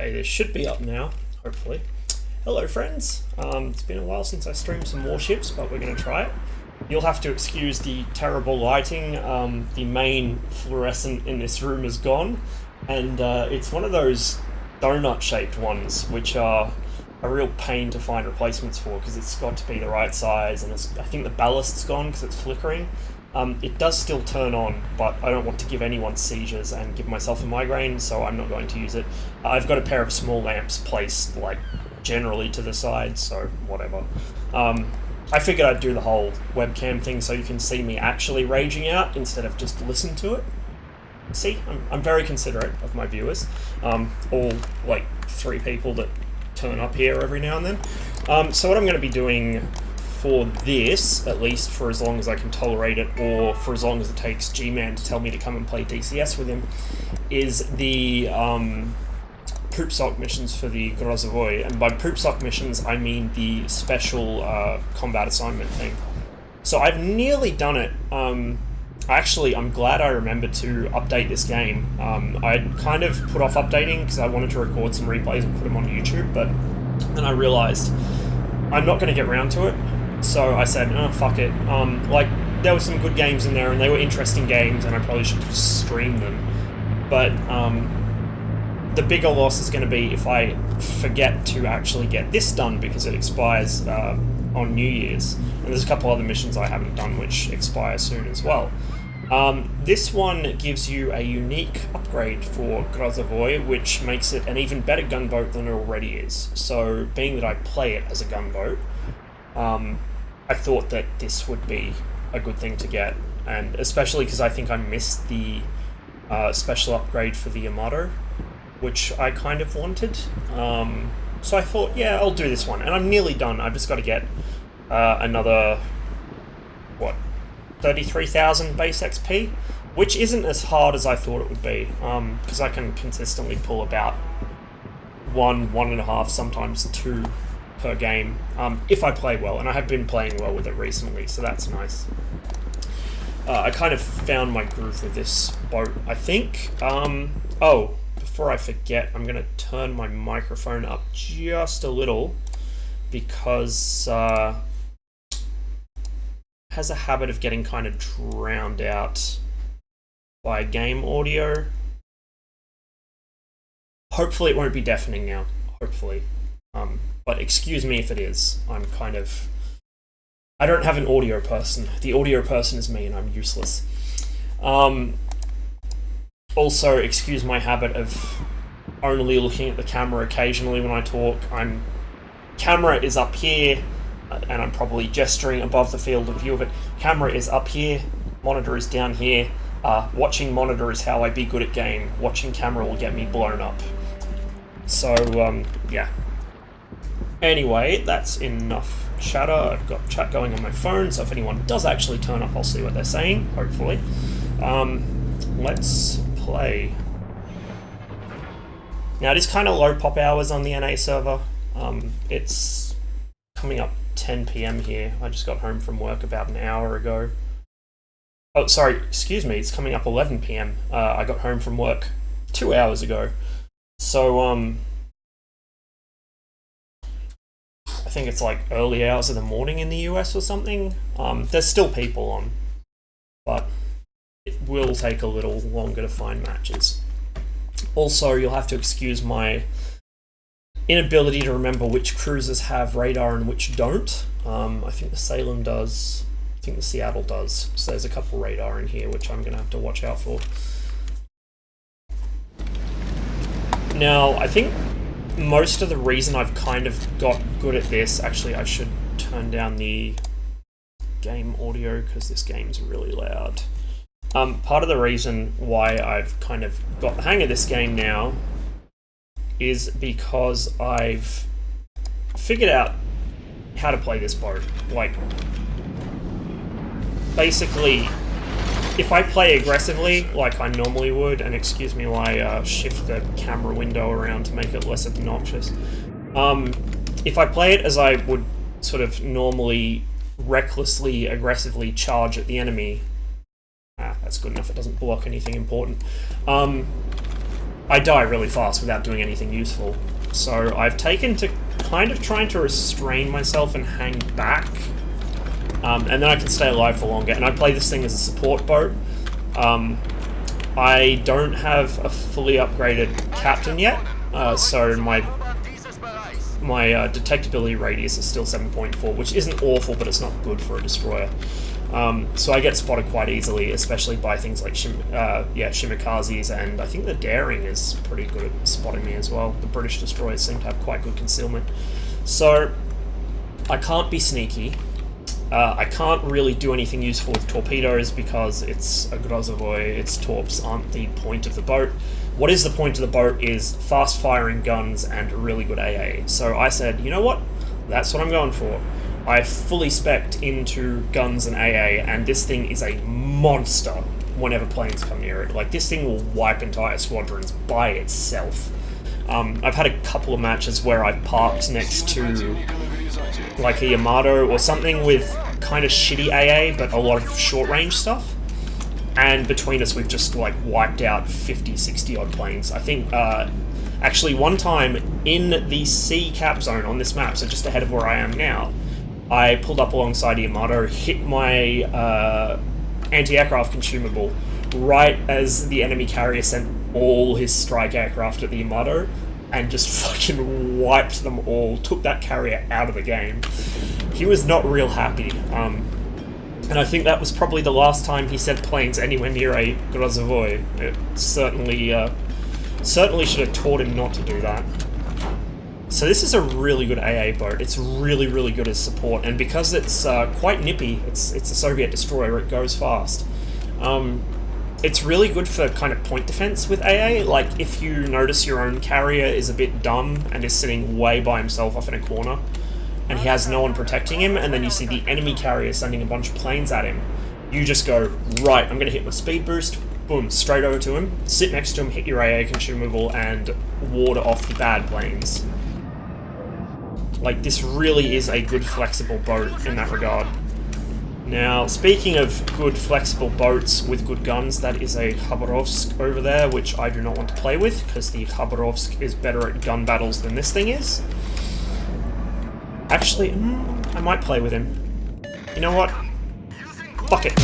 Okay, this should be up now, hopefully. Hello friends, it's been a while since I streamed some warships, but we're going to try it. You'll have to excuse the terrible lighting. The main fluorescent in this room is gone, and it's one of those donut-shaped ones, which are a real pain to find replacements for, because it's got to be the right size, and I think the ballast's gone because it's flickering. It does still turn on, but I don't want to give anyone seizures and give myself a migraine, so I'm not going to use it. I've got a pair of small lamps placed, like, generally to the side, so whatever. I figured I'd do the whole webcam thing so you can see me actually raging out instead of just listen to it. See, I'm very considerate of my viewers. All, like, 3 people that turn up here every now and then. So what I'm going to be doing for this, at least for as long as I can tolerate it, or for as long as it takes G-Man to tell me to come and play DCS with him, is the poopsock missions for the Groz. And by poopsock missions, I mean the special combat assignment thing. So I've nearly done it. Actually, I'm glad I remembered to update this game. I'd kind of put off updating because I wanted to record some replays and put them on YouTube, but then I realised I'm not going to get around to it. So I said, oh, fuck it. Like, there were some good games in there, and they were interesting games, and I probably should just stream them. But the bigger loss is going to be if I forget to actually get this done, because it expires on New Year's. And there's a couple other missions I haven't done which expire soon as well. This one gives you a unique upgrade for Groz, which makes it an even better gunboat than it already is. So, being that I play it as a gunboat, I thought that this would be a good thing to get, and especially because I think I missed the special upgrade for the Yamato, which I kind of wanted. So I thought, yeah, I'll do this one, and I'm nearly done. I've just got to get another, 33,000 base XP, which isn't as hard as I thought it would be, because I can consistently pull about 1.5, sometimes 2 per game, if I play well, and I have been playing well with it recently, so that's nice. I kind of found my groove with this boat, I think. Oh, before I forget, I'm going to turn my microphone up just a little, because it has a habit of getting kind of drowned out by game audio. Hopefully it won't be deafening now, hopefully. But excuse me if it is. I don't have an audio person. The audio person is me, and I'm useless. Also, excuse my habit of only looking at the camera occasionally when I talk. Camera is up here, and I'm probably gesturing above the field of view of it. Camera is up here, monitor is down here. Watching monitor is how I be good at game. Watching camera will get me blown up. So, yeah. Anyway, that's enough chatter. I've got chat going on my phone, so if anyone does actually turn up, I'll see what they're saying, hopefully. Let's play. Now, it is kind of low pop hours on the NA server. It's coming up 10 PM here. I just got home from work about an hour ago. Oh, sorry, excuse me, it's coming up 11 PM. I got home from work 2 hours ago. So, I think it's like early hours of the morning in the US or something. There's still people on, but it will take a little longer to find matches. Also, you'll have to excuse my inability to remember which cruisers have radar and which don't. I think the Salem does, I think the Seattle does, so there's a couple radar in here which I'm going to have to watch out for. Now, I think most of the reason I've kind of got good at this, actually I should turn down the game audio because this game's really loud. Part of the reason why I've kind of got the hang of this game now is because I've figured out how to play this boat. Like, basically, if I play aggressively, like I normally would, and excuse me while I shift the camera window around to make it less obnoxious. If I play it as I would sort of normally recklessly, aggressively charge at the enemy, that's good enough, it doesn't block anything important. I die really fast without doing anything useful. So I've taken to kind of trying to restrain myself and hang back. And then I can stay alive for longer. And I play this thing as a support boat. I don't have a fully upgraded captain yet, so my detectability radius is still 7.4, which isn't awful, but it's not good for a destroyer. So I get spotted quite easily, especially by things like shimikazes, and I think the daring is pretty good at spotting me as well. The British destroyers seem to have quite good concealment. So I can't be sneaky. I can't really do anything useful with torpedoes because it's a Grozovoy, its torps aren't the point of the boat. What is the point of the boat is fast-firing guns and really good AA. So I said, you know what? That's what I'm going for. I fully spec'd into guns and AA, and this thing is a monster whenever planes come near it. Like, this thing will wipe entire squadrons by itself. I've had a couple of matches where I've parked next to like a Yamato or something with kind of shitty AA, but a lot of short-range stuff. And between us, we've just, like, wiped out 50, 60-odd planes. I think, actually, one time in the C cap zone on this map, so just ahead of where I am now, I pulled up alongside a Yamato, hit my anti-aircraft consumable right as the enemy carrier sent all his strike aircraft at the Yamato, and just fucking wiped them all, took that carrier out of the game. He was not real happy. And I think that was probably the last time he sent planes anywhere near a Grozovoy. It certainly should have taught him not to do that. So this is a really good AA boat. It's really, really good as support, and because it's quite nippy, it's a Soviet destroyer, it goes fast. It's really good for kind of point defense with AA. Like, if you notice your own carrier is a bit dumb and is sitting way by himself off in a corner, and he has no one protecting him, and then you see the enemy carrier sending a bunch of planes at him, you just go, right, I'm going to hit my speed boost, boom, straight over to him, sit next to him, hit your AA consumable, and ward off the bad planes. Like, this really is a good flexible boat in that regard. Now, speaking of good flexible boats with good guns, that is a Khabarovsk over there, which I do not want to play with, because the Khabarovsk is better at gun battles than this thing is. Actually, I might play with him. You know what? Fuck it.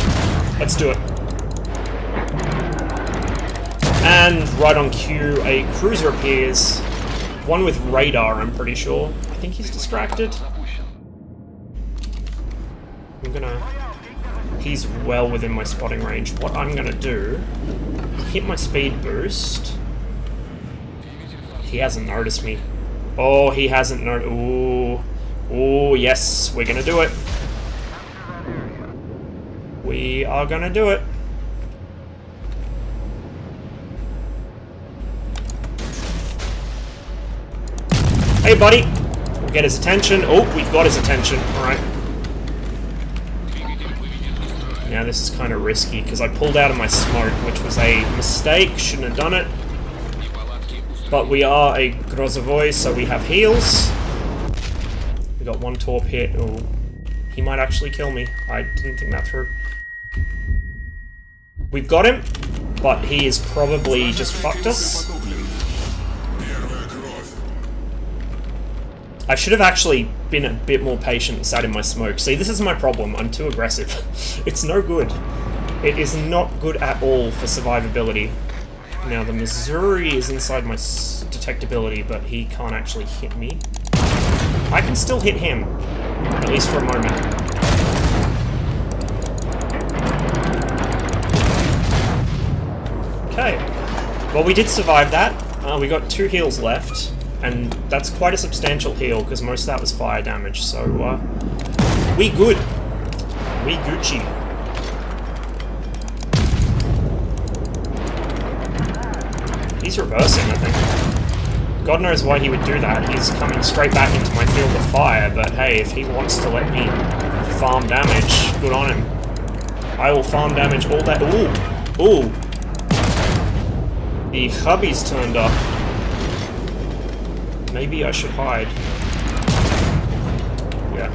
Let's do it. And right on cue, a cruiser appears. One with radar, I'm pretty sure. I think he's distracted. He's well within my spotting range. What I'm gonna do, hit my speed boost. He hasn't noticed me. Oh, he hasn't noticed. Ooh. Ooh, yes, we're gonna do it. We are gonna do it. Hey, buddy. We'll get his attention. Oh, we've got his attention. Alright. Now this is kind of risky, because I pulled out of my smoke, which was a mistake. Shouldn't have done it. But we are a Grozovoy, so we have heals. We got one torp hit. Oh, he might actually kill me. I didn't think that through. We've got him, but he is probably just fucked us. I should have actually been a bit more patient and sat in my smoke. See, this is my problem. I'm too aggressive. It's no good. It is not good at all for survivability. Now, the Missouri is inside my detectability, but he can't actually hit me. I can still hit him, at least for a moment. Okay. Well, we did survive that. We got 2 heals left. And that's quite a substantial heal, because most of that was fire damage, so, we good. We Gucci. He's reversing, I think. God knows why he would do that. He's coming straight back into my field of fire, but hey, if he wants to let me farm damage, good on him. I will farm damage all that. Ooh! Ooh! The hubby's turned up. Maybe I should hide. Yeah.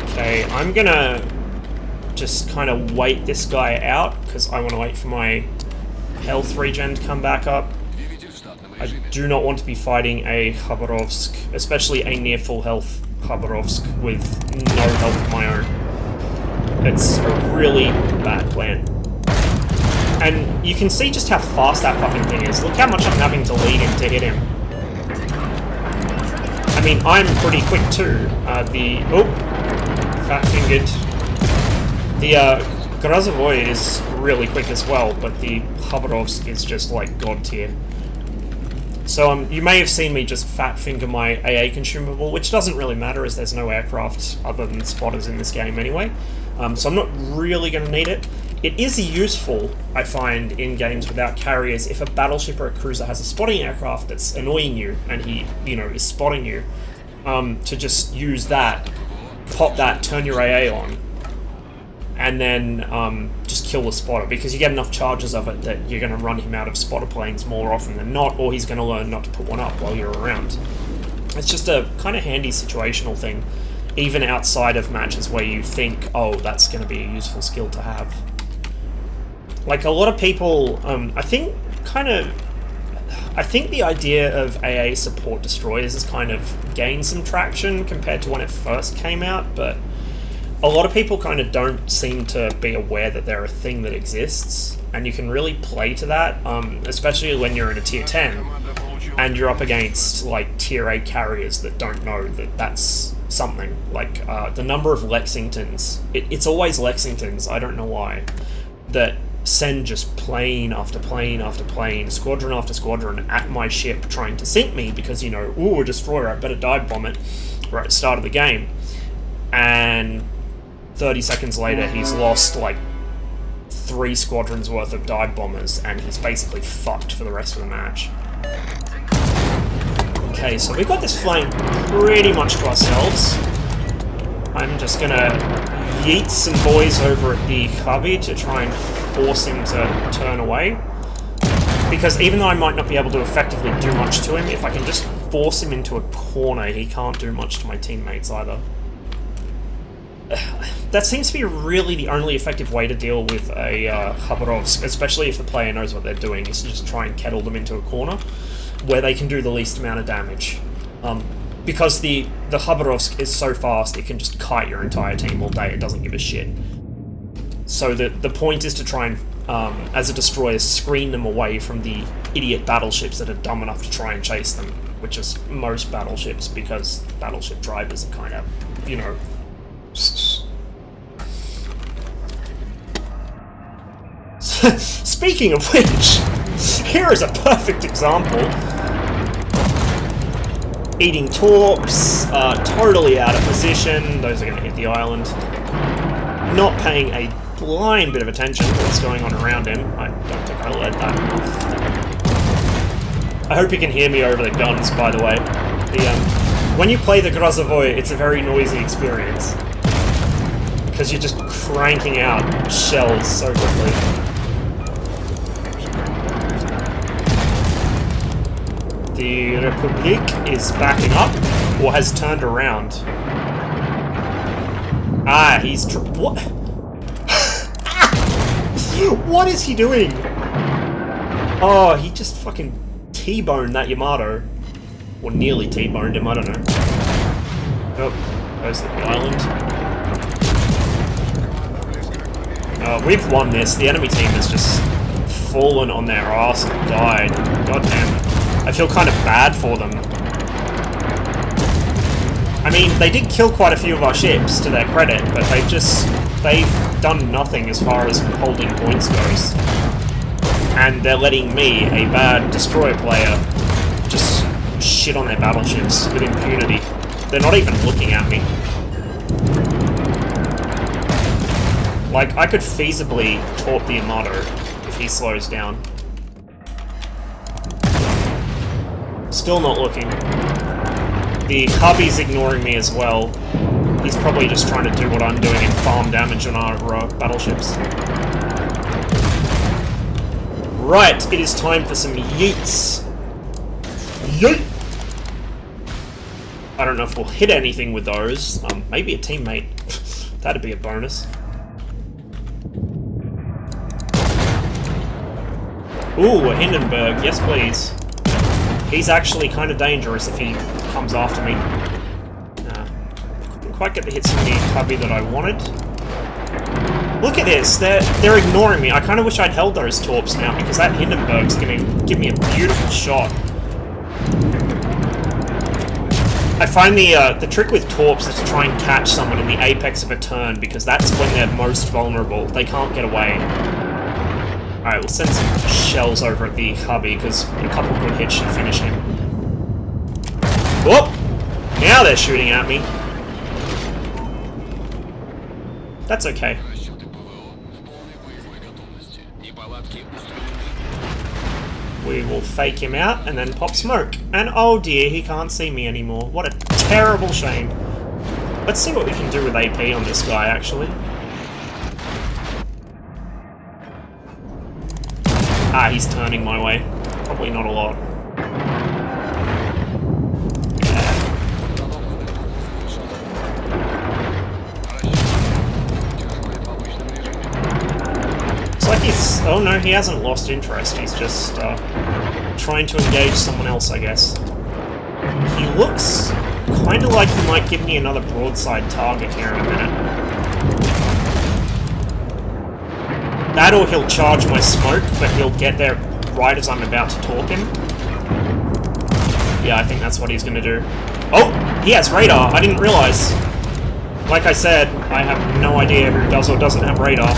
Okay, I'm gonna just kind of wait this guy out, because I want to wait for my health regen to come back up. I do not want to be fighting a Khabarovsk, especially a near full health Khabarovsk with no health of my own. It's a really bad plan. And you can see just how fast that fucking thing is. Look how much I'm having to lead him to hit him. I mean, I'm pretty quick too. Fat-fingered. The Grozovoy is really quick as well, but the Khabarovsk is just like god tier. So you may have seen me just fat-finger my AA consumable, which doesn't really matter as there's no aircraft other than spotters in this game anyway. So I'm not really going to need it. It is useful, I find, in games without carriers if a battleship or a cruiser has a spotting aircraft that's annoying you and he, is spotting you, to just use that, pop that, turn your AA on, and then just kill the spotter, because you get enough charges of it that you're going to run him out of spotter planes more often than not, or he's going to learn not to put one up while you're around. It's just a kind of handy situational thing, even outside of matches where you think, oh, that's going to be a useful skill to have. Like, a lot of people, I think the idea of AA support destroyers has kind of gained some traction compared to when it first came out, but a lot of people kind of don't seem to be aware that they're a thing that exists, and you can really play to that, especially when you're in a tier 10, and you're up against, like, tier 8 carriers that don't know that that's something. Like, the number of Lexingtons, it's always Lexingtons, I don't know why, that send just plane after plane after plane, squadron after squadron at my ship trying to sink me because, ooh, a destroyer, I better dive bomb it right at the start of the game. And 30 seconds later, he's lost, like, 3 squadrons worth of dive bombers, and he's basically fucked for the rest of the match. Okay, so we've got this flank pretty much to ourselves. I'm just gonna yeet some boys over at the cubby to try and force him to turn away. Because even though I might not be able to effectively do much to him, if I can just force him into a corner, he can't do much to my teammates either. That seems to be really the only effective way to deal with a Khabarovsk, especially if the player knows what they're doing, is to just try and kettle them into a corner where they can do the least amount of damage. Because the Khabarovsk is so fast, it can just kite your entire team all day, it doesn't give a shit. So the point is to try and, as a destroyer, screen them away from the idiot battleships that are dumb enough to try and chase them, which is most battleships, because battleship drivers are kind of, Speaking of which, here is a perfect example. Eating torps, totally out of position, those are going to hit the island. Not paying a blind bit of attention to what's going on around him. I don't think I led that enough. I hope you can hear me over the guns, by the way. When you play the Grozovoy, it's a very noisy experience. Because you're just cranking out shells so quickly. The Republic is backing up, or has turned around. Ah, he's what? What is he doing? Oh, he just fucking T-boned that Yamato. Or nearly T-boned him, I don't know. Oh, goes to the island. We've won this. The enemy team has just fallen on their ass and died. God damn it. I feel kind of bad for them. I mean, they did kill quite a few of our ships, to their credit, but they've done nothing as far as holding points goes. And they're letting me, a bad destroyer player, just shit on their battleships with impunity. They're not even looking at me. Like, I could feasibly torp the Yamato if he slows down. Still not looking. The hubby's ignoring me as well. He's probably just trying to do what I'm doing and farm damage on our battleships. Right, it is time for some yeets. Yeet! I don't know if we'll hit anything with those. Maybe a teammate. That'd be a bonus. Ooh, a Hindenburg. Yes, please. He's actually kind of dangerous if he comes after me. Couldn't quite get the hits on the cubby that I wanted. Look at this, they're ignoring me. I kind of wish I'd held those torps now, because that Hindenburg's going to give me a beautiful shot. I find the trick with torps is to try and catch someone in the apex of a turn, because that's when they're most vulnerable. They can't get away. Alright, we'll send some shells over at the hubby, because a couple good hits should finish him. Whoop! Now they're shooting at me. That's okay. We will fake him out and then pop smoke. And oh dear, he can't see me anymore. What a terrible shame. Let's see what we can do with AP on this guy, actually. Ah, he's turning my way. Probably not a lot. It's like he's... Oh no, he hasn't lost interest. He's just trying to engage someone else, I guess. He looks kind of like he might give me another broadside target here in a minute. That or he'll charge my smoke, but he'll get there right as I'm about to torp him. Yeah, I think that's what he's gonna do. Oh! He has radar! I didn't realize. Like I said, I have no idea who does or doesn't have radar.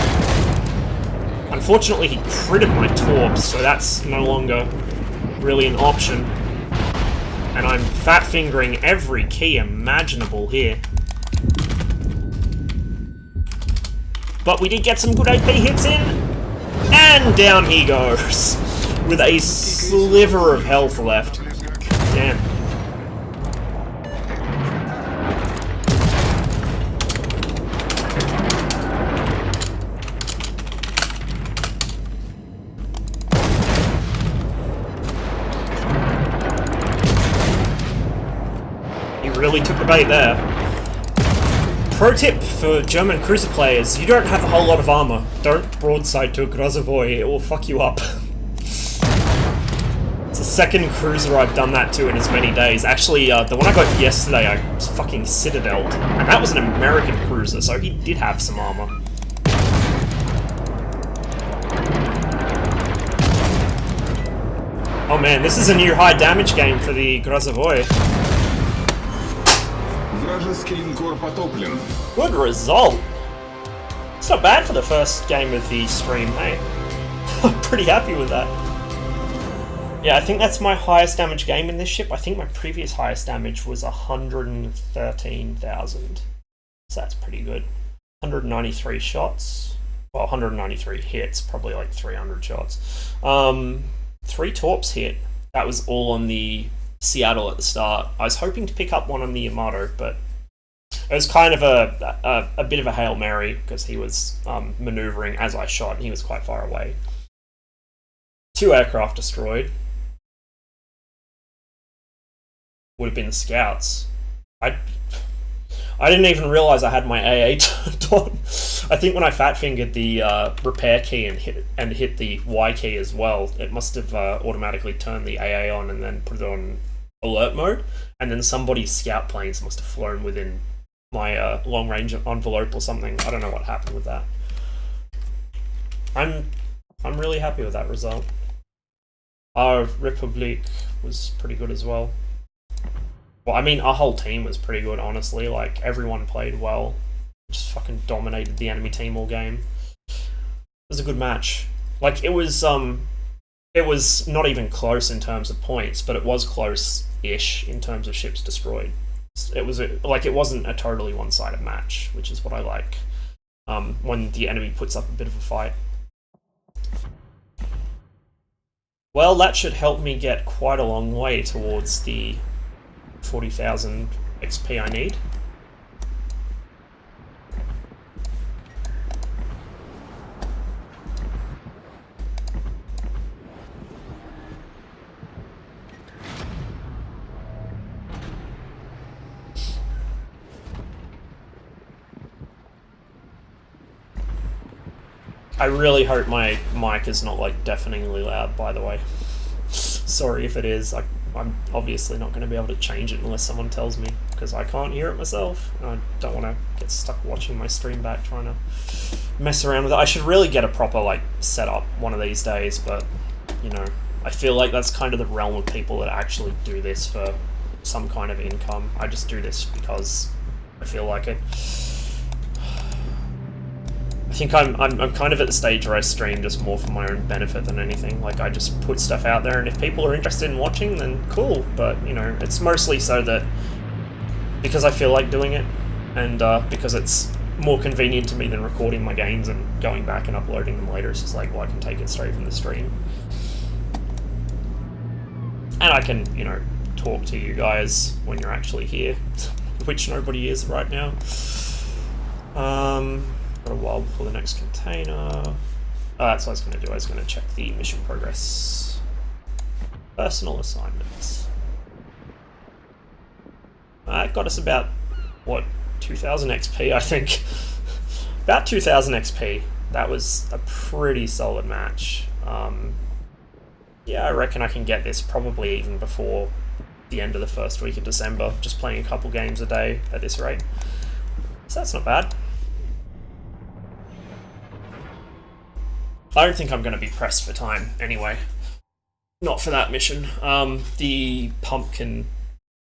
Unfortunately, he critted my torps, so that's no longer really an option. And I'm fat-fingering every key imaginable here. But we did get some good AP hits in, and down he goes, with a sliver of health left. Damn. He really took the bait there. Pro tip for German cruiser players, you don't have a whole lot of armor. Don't broadside to a Grozovoy, it will fuck you up. It's the second cruiser I've done that to in as many days. Actually, the one I got yesterday, I was fucking citadeled. And that was an American cruiser, so he did have some armor. Oh man, this is a new high damage game for the Grozovoy. Good result! It's not bad for the first game of the stream, hey? I'm pretty happy with that. Yeah, I think that's my highest damage game in this ship. I think my previous highest damage was 113,000. So that's pretty good. 193 shots. Well, 193 hits, probably like 300 shots. 3 torps hit. That was all on the Seattle at the start. I was hoping to pick up one on the Yamato, but it was kind of a bit of a Hail Mary, because he was maneuvering as I shot, and he was quite far away. 2 aircraft destroyed. Would have been the scouts. I didn't even realise I had my AA turned on. I think when I fat fingered the repair key and hit the Y key as well, it must have automatically turned the AA on and then put it on alert mode. And then somebody's scout planes must have flown within my long range envelope or something. I don't know what happened with that. I'm really happy with that result. Our Republic was pretty good as well. Well, I mean, our whole team was pretty good, honestly. Like, everyone played well. Just fucking dominated the enemy team all game. It was a good match. Like, it was not even close in terms of points, but it was close-ish in terms of ships destroyed. It was it wasn't a totally one-sided match, which is what I like. When the enemy puts up a bit of a fight. Well, that should help me get quite a long way towards the 40,000 XP I need. I really hope my mic is not like deafeningly loud, by the way. Sorry if it is. I'm obviously not going to be able to change it unless someone tells me, because I can't hear it myself. And I don't want to get stuck watching my stream back trying to mess around with it. I should really get a proper like setup one of these days, but you know, I feel like that's kind of the realm of people that actually do this for some kind of income. I just do this because I feel like it. I think I'm kind of at the stage where I stream just more for my own benefit than anything. Like, I just put stuff out there, and if people are interested in watching, then cool. But, you know, it's mostly so that because I feel like doing it, and because it's more convenient to me than recording my games and going back and uploading them later. It's just like, well, I can take it straight from the stream. And I can, you know, talk to you guys when you're actually here, which nobody is right now. Got a while before the next container. That's what I was going to do. I was going to check the mission progress. Personal assignments. It got us about, what, 2000 XP, I think. About 2000 XP. That was a pretty solid match. Yeah, I reckon I can get this probably even before the end of the first week of December, just playing a couple games a day at this rate. So that's not bad. I don't think I'm going to be pressed for time anyway. Not for that mission. The pumpkin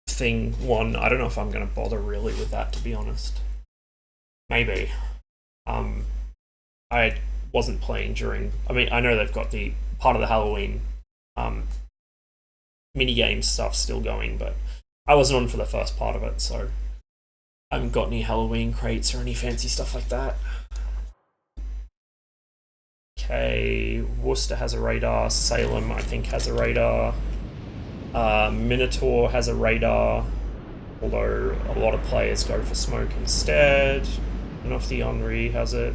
thing one, I don't know if I'm going to bother really with that, to be honest. Maybe. I wasn't playing during... I mean, I know they've got the part of the Halloween minigame stuff still going, but I wasn't on for the first part of it, so I haven't got any Halloween crates or any fancy stuff like that. Okay, Worcester has a radar, Salem I think has a radar, Minotaur has a radar, although a lot of players go for smoke instead. I don't know if the Henri has it.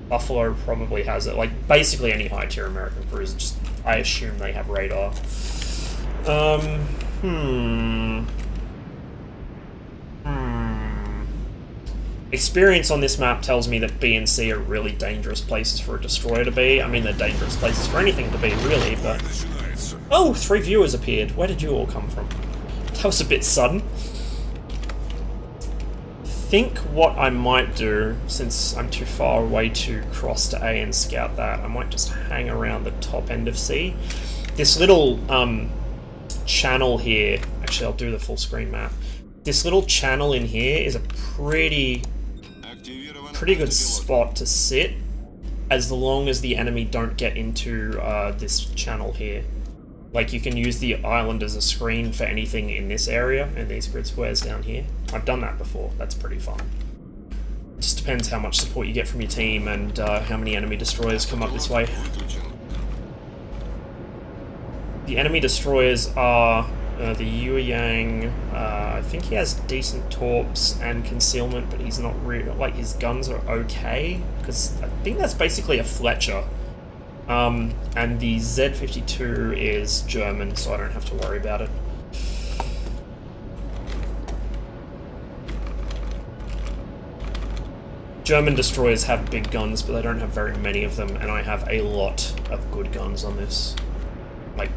Buffalo probably has it. Like, basically any high tier American cruiser, just, I assume they have radar. Experience on this map tells me that B and C are really dangerous places for a destroyer to be. I mean, they're dangerous places for anything to be, really, but... Oh, 3 viewers appeared. Where did you all come from? That was a bit sudden. I think what I might do, since I'm too far away to cross to A and scout that, I might just hang around the top end of C. This little channel here... Actually, I'll do the full screen map. This little channel in here is a pretty good spot to sit, as long as the enemy don't get into this channel here. Like, you can use the island as a screen for anything in this area, and these grid squares down here. I've done that before, that's pretty fun. It just depends how much support you get from your team and how many enemy destroyers come up this way. The enemy destroyers are the Yueyang. I think he has decent torps and concealment, but he's not really, like, his guns are okay, because I think that's basically a Fletcher. And the Z52 is German, so I don't have to worry about it. German destroyers have big guns, but they don't have very many of them, and I have a lot of good guns on this. Like,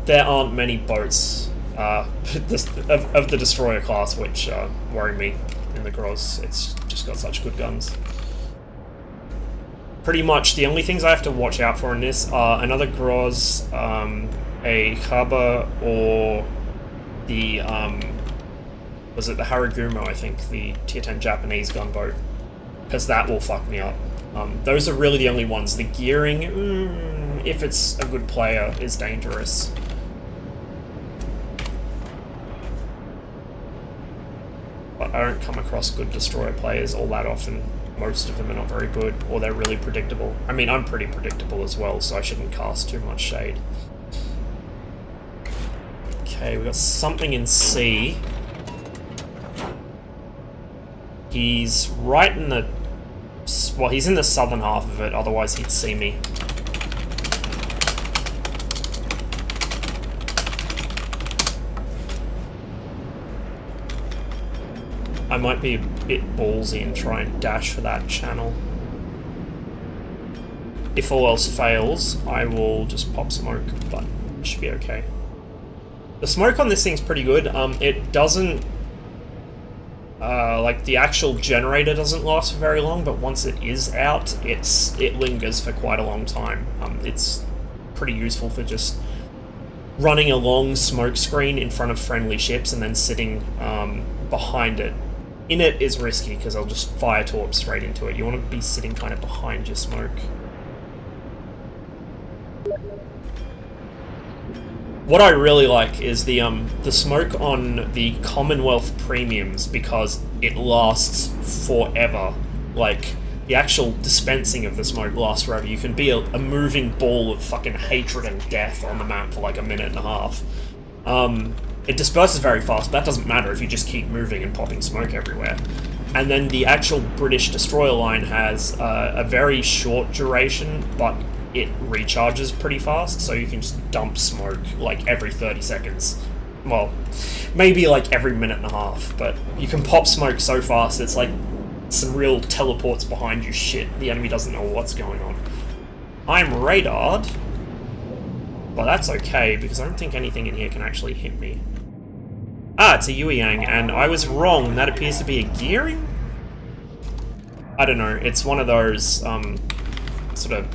there aren't many boats of the destroyer class which worry me in the Groz. It's just got such good guns. Pretty much the only things I have to watch out for in this are another Groz, a Kaba, or the, was it the Haragumo, I think, the Tier 10 Japanese gunboat, because that will fuck me up. Those are really the only ones. The gearing, if it's a good player, is dangerous. But I don't come across good destroyer players all that often. Most of them are not very good, or they're really predictable. I mean, I'm pretty predictable as well, so I shouldn't cast too much shade. Okay, we got something in C. He's right in the... Well, he's in the southern half of it, otherwise he'd see me. I might be a bit ballsy and try and dash for that channel. If all else fails, I will just pop smoke, but it should be okay. The smoke on this thing's pretty good. It doesn't... like, the actual generator doesn't last for very long, but once it is out, it lingers for quite a long time. It's pretty useful for just running a long smoke screen in front of friendly ships and then sitting behind it. In it is risky, because I'll just fire torp straight into it. You want to be sitting kind of behind your smoke. What I really like is the smoke on the Commonwealth premiums, because it lasts forever. Like, the actual dispensing of the smoke lasts forever. You can be a moving ball of fucking hatred and death on the map for like a minute and a half. It disperses very fast, but that doesn't matter if you just keep moving and popping smoke everywhere. And then the actual British destroyer line has a very short duration, but it recharges pretty fast, so you can just dump smoke like every 30 seconds. Well, maybe like every minute and a half, but you can pop smoke so fast, it's like some real teleports behind you shit. The enemy doesn't know what's going on. I'm radared, but that's okay, because I don't think anything in here can actually hit me. Ah, it's a Yueyang, and I was wrong. That appears to be a gearing? I don't know, it's one of those, sort of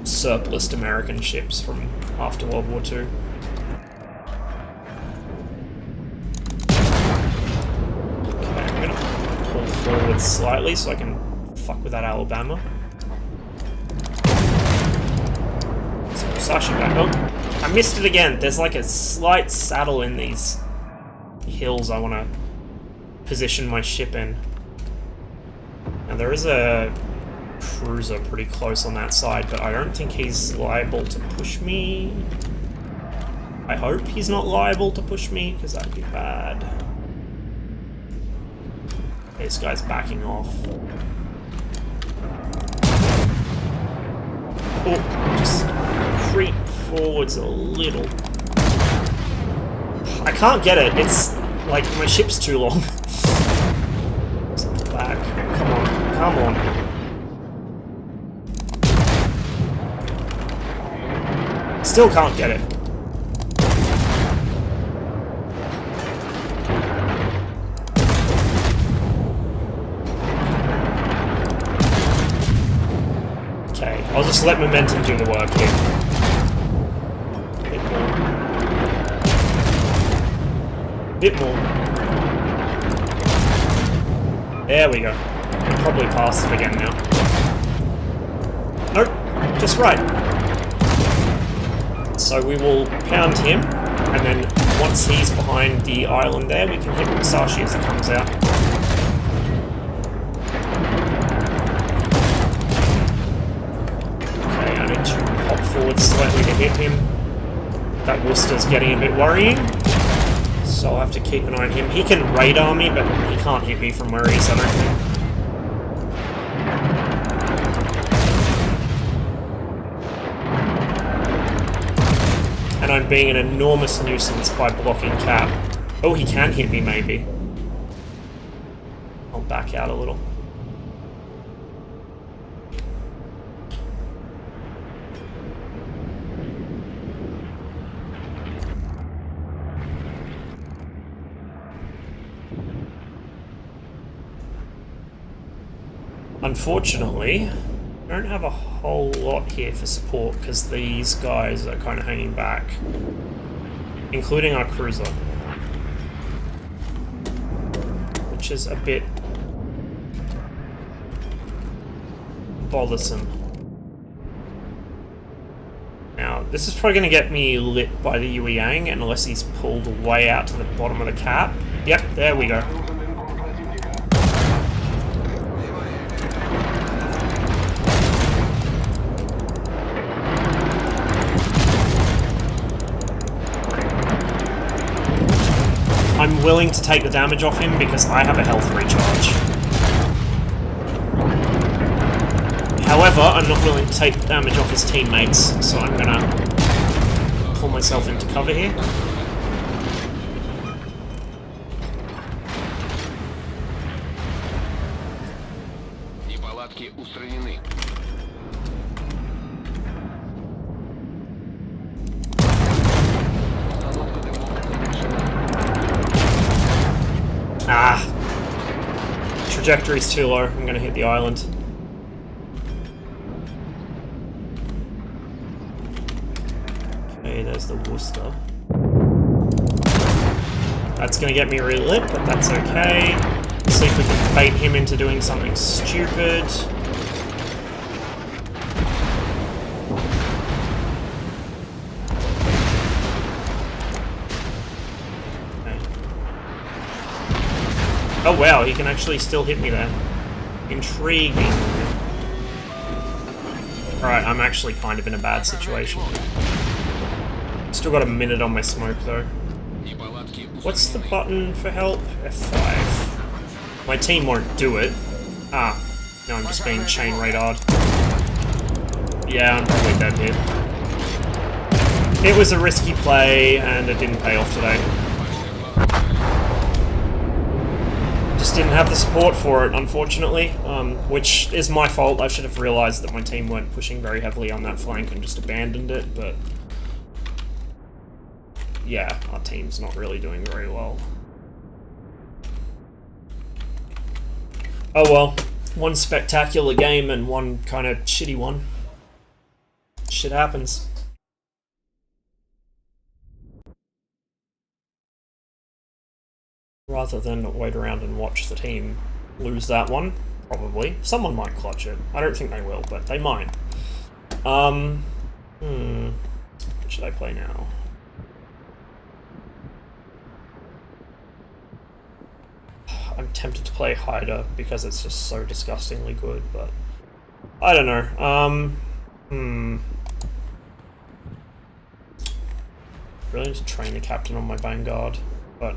surplus American ships from after World War II. Okay, I'm gonna pull forward slightly so I can fuck with that Alabama. So Sashi back. Oh, I missed it again. There's like a slight saddle in these hills I want to position my ship in. Now there is a cruiser pretty close on that side, but I don't think he's liable to push me. I hope he's not liable to push me, because that'd be bad. This guy's backing off. Oh, just creep forwards a little. I can't get it. It's like my ship's too long. Back. Come on. Come on. Still can't get it. Okay, I'll just let momentum do the work here. Bit more. There we go. I'll probably pass it again now. Nope, just right. So we will pound him, and then once he's behind the island there, we can hit Musashi as it comes out. Okay, I need to hop forward slightly to hit him. That Worcester's getting a bit worrying, so I'll have to keep an eye on him. He can radar me, but he can't hit me from where he is, I don't think. And I'm being an enormous nuisance by blocking Cap. Oh, he can hit me, maybe. I'll back out a little. Unfortunately, I don't have a whole lot here for support because these guys are kind of hanging back, including our cruiser, which is a bit bothersome. Now, this is probably going to get me lit by the Yueyang unless he's pulled way out to the bottom of the cap. Yep, there we go. I'm willing to take the damage off him because I have a health recharge. However, I'm not willing to take damage off his teammates, so I'm gonna pull myself into cover here. trajectory's too low. I'm gonna hit the island. Okay, there's the Worcester. That's gonna get me relit, but that's okay. Let's see if we can bait him into doing something stupid. Okay. Oh wow, he can actually still hit me there. Intriguing. Alright, I'm actually kind of in a bad situation. Still got a minute on my smoke though. What's the button for help? F5. My team won't do it. Ah, no, I'm just being chain radared. Yeah, I'm probably dead here. It was a risky play, and it didn't pay off today. Just didn't have the support for it, unfortunately, which is my fault. I should have realised that my team weren't pushing very heavily on that flank and just abandoned it, but... yeah, our team's not really doing very well. Oh well, one spectacular game and one kind of shitty one. Shit happens. Rather than wait around and watch the team lose that one, probably. Someone might clutch it. I don't think they will, but they might. What should I play now? I'm tempted to play Hyder because it's just so disgustingly good, but I don't know. Really need to train the captain on my Vanguard, but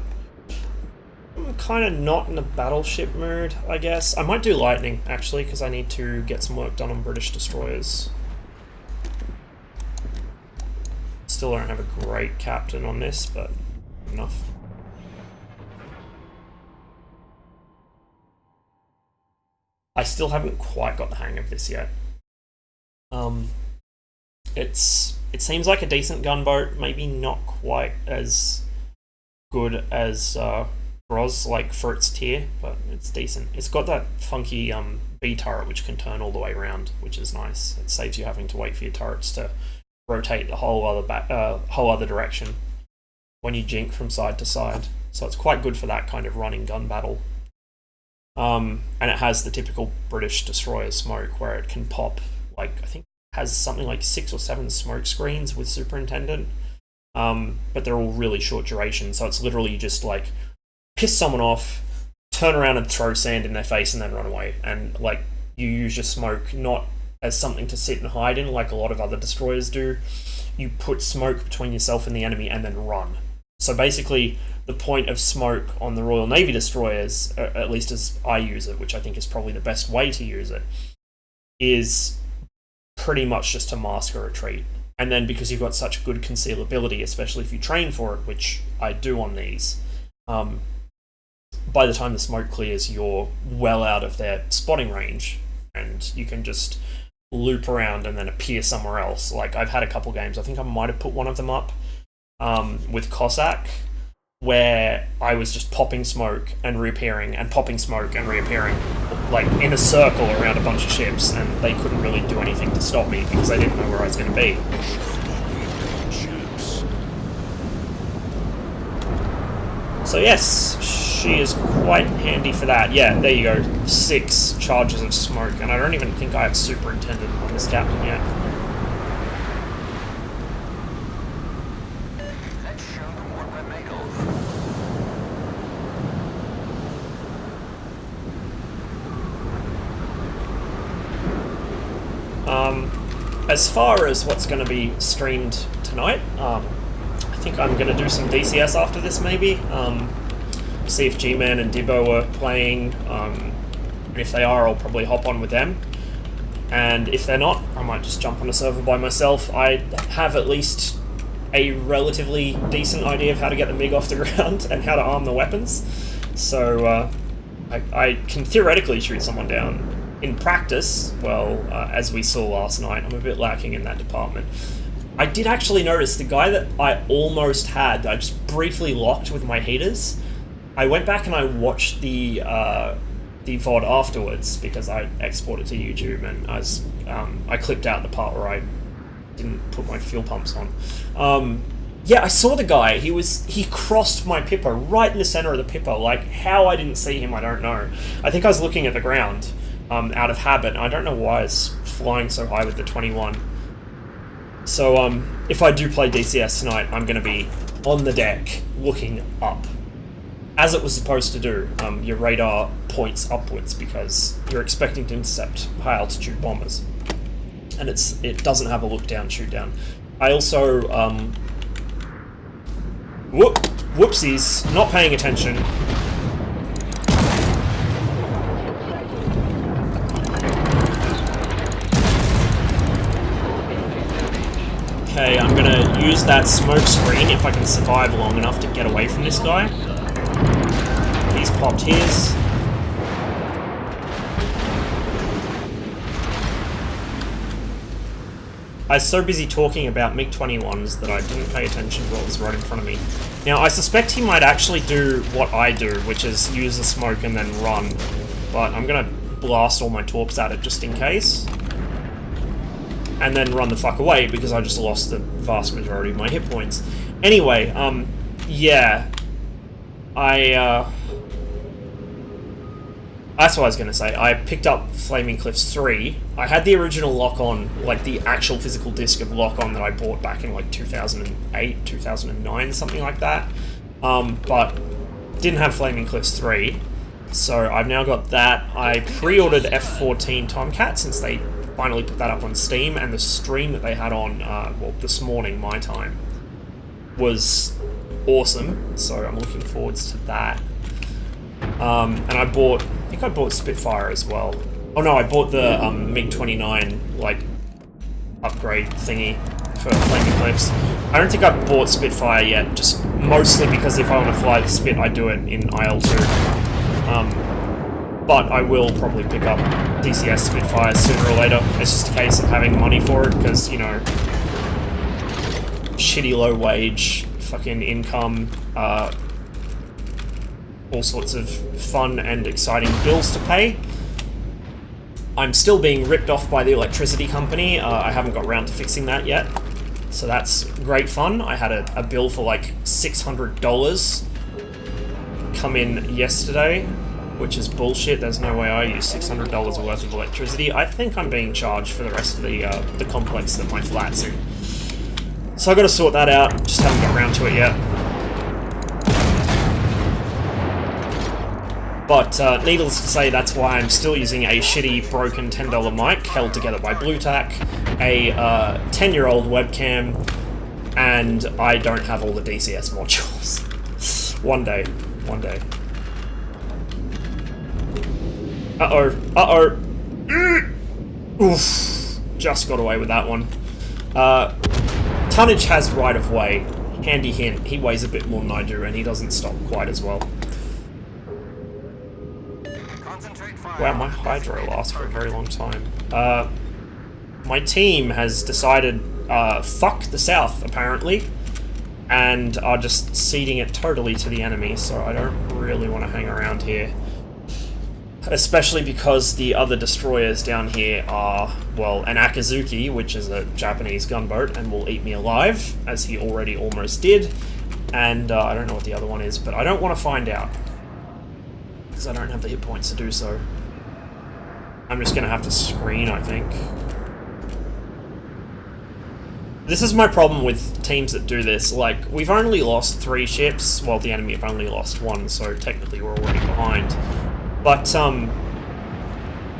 I'm kind of not in a battleship mood, I guess. I might do Lightning, actually, because I need to get some work done on British destroyers. Still don't have a great captain on this, but enough. I still haven't quite got the hang of this yet. It seems like a decent gunboat, maybe not quite as good as Groz, like for its tier, but it's decent. It's got that funky B turret which can turn all the way around, which is nice. It saves you having to wait for your turrets to rotate the whole other direction when you jink from side to side. So it's quite good for that kind of running gun battle. And it has the typical British destroyer smoke where it can pop, like, I think it has something like 6 or 7 smoke screens with Superintendent, but they're all really short duration, so it's literally just like piss someone off, turn around and throw sand in their face and then run away. And like, you use your smoke not as something to sit and hide in like a lot of other destroyers do. You put smoke between yourself and the enemy and then run. So basically, the point of smoke on the Royal Navy destroyers, at least as I use it, which I think is probably the best way to use it, is pretty much just to mask a retreat. And then because you've got such good concealability, especially if you train for it, which I do on these, by the time the smoke clears, you're well out of their spotting range, and you can just loop around and then appear somewhere else. Like, I've had a couple games, I think I might have put one of them up, with Cossack, where I was just popping smoke and reappearing and popping smoke and reappearing, like in a circle around a bunch of ships, and they couldn't really do anything to stop me because they didn't know where I was going to be. So yes, she is quite handy for that. Yeah, there you go, 6 charges of smoke, and I don't even think I have Superintendent on this captain yet. As far as what's going to be streamed tonight, I think I'm going to do some DCS after this, maybe. See if G-Man and Dibbo are playing, and if they are, I'll probably hop on with them. And if they're not, I might just jump on a server by myself. I have at least a relatively decent idea of how to get the MiG off the ground and how to arm the weapons. So I can theoretically shoot someone down. In practice, well, as we saw last night, I'm a bit lacking in that department. I did actually notice the guy that I almost had, that I just briefly locked with my heaters. I went back and I watched the the VOD afterwards because I exported to YouTube and I clipped out the part where I didn't put my fuel pumps on. Yeah, I saw the guy. He crossed my Pipper right in the center of the Pipper. Like, how I didn't see him, I don't know. I think I was looking at the ground out of habit. I don't know why it's flying so high with the 21. So if I do play DCS tonight, I'm going to be on the deck looking up. As it was supposed to do. Your radar points upwards because you're expecting to intercept high altitude bombers. And it doesn't have a look down, shoot down. I also whoopsies, not paying attention. Okay, I'm gonna use that smoke screen if I can survive long enough to get away from this guy. He's popped his. I was so busy talking about MiG-21s that I didn't pay attention to what was right in front of me. Now, I suspect he might actually do what I do, which is use the smoke and then run. But I'm gonna blast all my torps at it just in case. And then run the fuck away, because I just lost the vast majority of my hit points. Anyway, yeah. That's what I was going to say. I picked up Flaming Cliffs 3. I had the original lock-on, like the actual physical disc of lock-on that I bought back in like 2008, 2009, something like that. But didn't have Flaming Cliffs 3. So I've now got that. I pre-ordered F-14 Tomcat since they finally put that up on Steam, and the stream that they had on, well, this morning, my time, was awesome. So I'm looking forwards to that. And I think I bought Spitfire as well. Oh no, I bought the MiG-29 like upgrade thingy for Flaming Cliffs. I don't think I've bought Spitfire yet, just mostly because if I want to fly the Spit, I do it in IL-2. But I will probably pick up DCS Spitfire sooner or later. It's just a case of having money for it, because, you know, shitty low wage, fucking income, all sorts of fun and exciting bills to pay. I'm still being ripped off by the electricity company. I haven't got around to fixing that yet. So that's great fun. I had a bill for like $600 come in yesterday, which is bullshit. There's no way I use $600 worth of electricity. I think I'm being charged for the rest of the complex that my flat's in. So I've got to sort that out. Just haven't got around to it yet. But needless to say, that's why I'm still using a shitty, broken $10 mic held together by Blu-Tack, a 10-year-old webcam, and I don't have all the DCS modules. One day. Uh-oh. Oof. Just got away with that one. Tonnage has right of way. Handy hint, he weighs a bit more than I do, and he doesn't stop quite as well. Wow, my hydro lasts for a very long time. My team has decided, fuck the south, apparently, and are just ceding it totally to the enemy, so I don't really want to hang around here. Especially because the other destroyers down here are, well, an Akazuki, which is a Japanese gunboat, and will eat me alive, as he already almost did, and I don't know what the other one is, but I don't want to find out, because I don't have the hit points to do so. I'm just going to have to screen, I think. This is my problem with teams that do this. Like, we've only lost 3 ships, while the enemy have only lost 1, so technically we're already behind. But,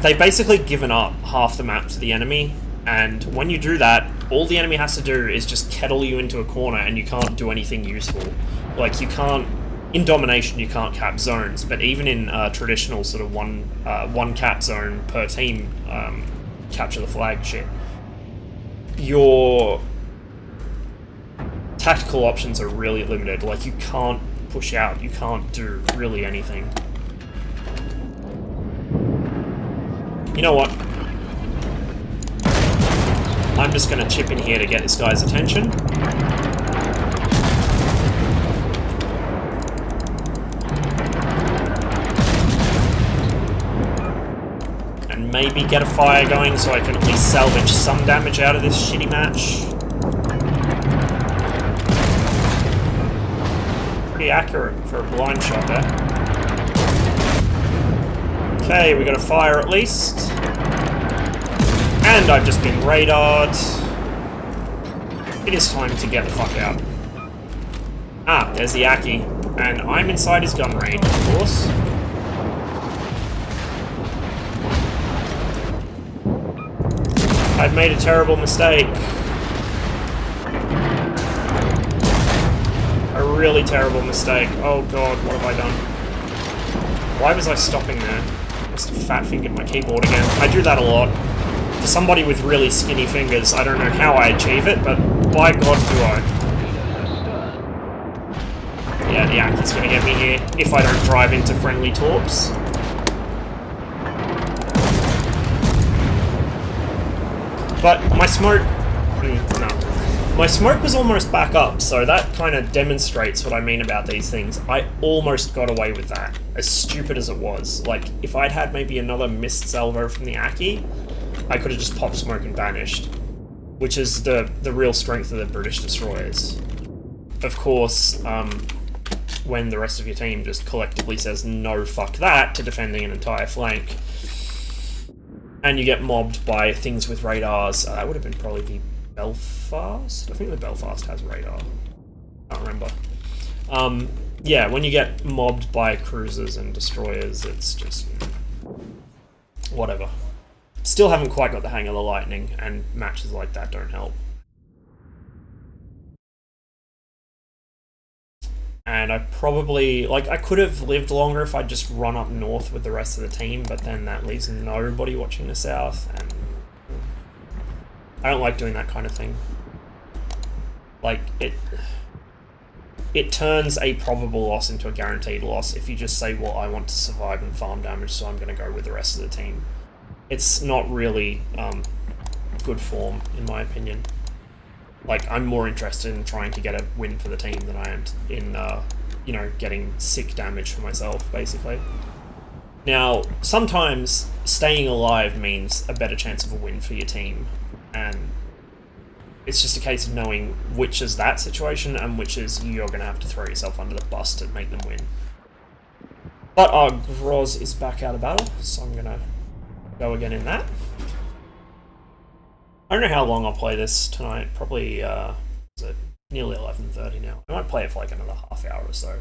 they've basically given up half the map to the enemy, and when you do that, all the enemy has to do is just kettle you into a corner, and you can't do anything useful. Like, you can't... In domination, you can't cap zones, but even in traditional sort of one cap zone per team, capture the flag shit, your tactical options are really limited. Like, you can't push out, you can't do really anything. You know what? I'm just gonna chip in here to get this guy's attention. maybe get a fire going so I can at least salvage some damage out of this shitty match. Pretty accurate for a blind shot there. Okay, we got a fire at least. And I've just been radared. It is time to get the fuck out. Ah, there's the Aki. And I'm inside his gun range, of course. I've made a terrible mistake. A really terrible mistake. Oh god, what have I done? Why was I stopping there? I must have fat-fingered my keyboard again. I do that a lot. For somebody with really skinny fingers, I don't know how I achieve it, but by god do I. Yeah, the Aki's gonna get me here if I don't drive into friendly torps. But my smoke... no. My smoke was almost back up, so that kind of demonstrates what I mean about these things. I almost got away with that, as stupid as it was. Like, if I'd had maybe another missed salvo from the Aki, I could have just popped smoke and vanished. Which is the real strength of the British destroyers. Of course, when the rest of your team just collectively says no fuck that to defending an entire flank, and you get mobbed by things with radars. That would have been probably the Belfast? I think the Belfast has radar. I can't remember. Yeah, when you get mobbed by cruisers and destroyers, it's just... whatever. Still haven't quite got the hang of the Lightning, and matches like that don't help. And I probably, like, I could have lived longer if I'd just run up north with the rest of the team, but then that leaves nobody watching the south, and I don't like doing that kind of thing. Like, it turns a probable loss into a guaranteed loss if you just say, well, I want to survive and farm damage, so I'm going to go with the rest of the team. It's not really good form, in my opinion. Like, I'm more interested in trying to get a win for the team than I am in, you know, getting sick damage for myself, basically. Now, sometimes staying alive means a better chance of a win for your team, and it's just a case of knowing which is that situation and which is you're going to have to throw yourself under the bus to make them win. But our Groz is back out of battle, so I'm going to go again in that. I don't know how long I'll play this tonight. Probably, is it nearly 11:30 now? I might play it for like another half hour or so.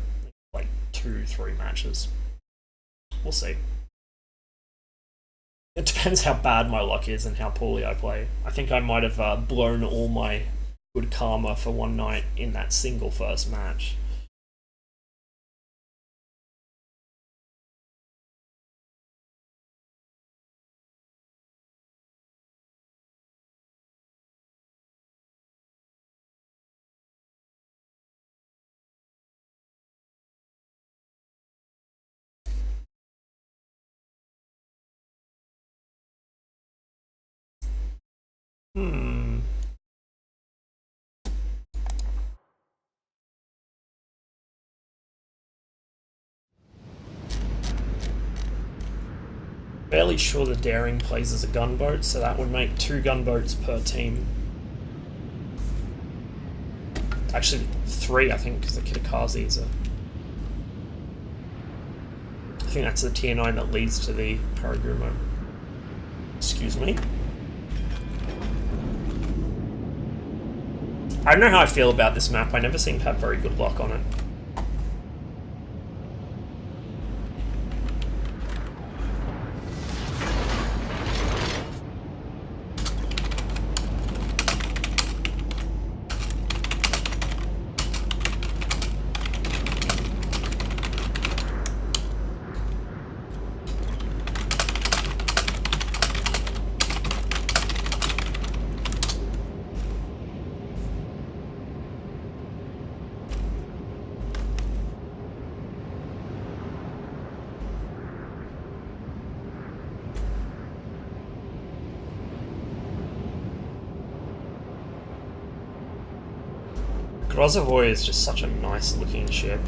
Like 2-3 matches. We'll see. It depends how bad my luck is and how poorly I play. I think I might have blown all my good karma for one night in that single first match. Fairly sure the Daring plays as a gunboat, so that would make 2 gunboats per team. Actually, 3, I think, because the Kitakaze is a... I think that's the tier 9 that leads to the Paragumo. Excuse me. I don't know how I feel about this map. I never seem to have very good luck on it. Grozovoy is just such a nice looking ship.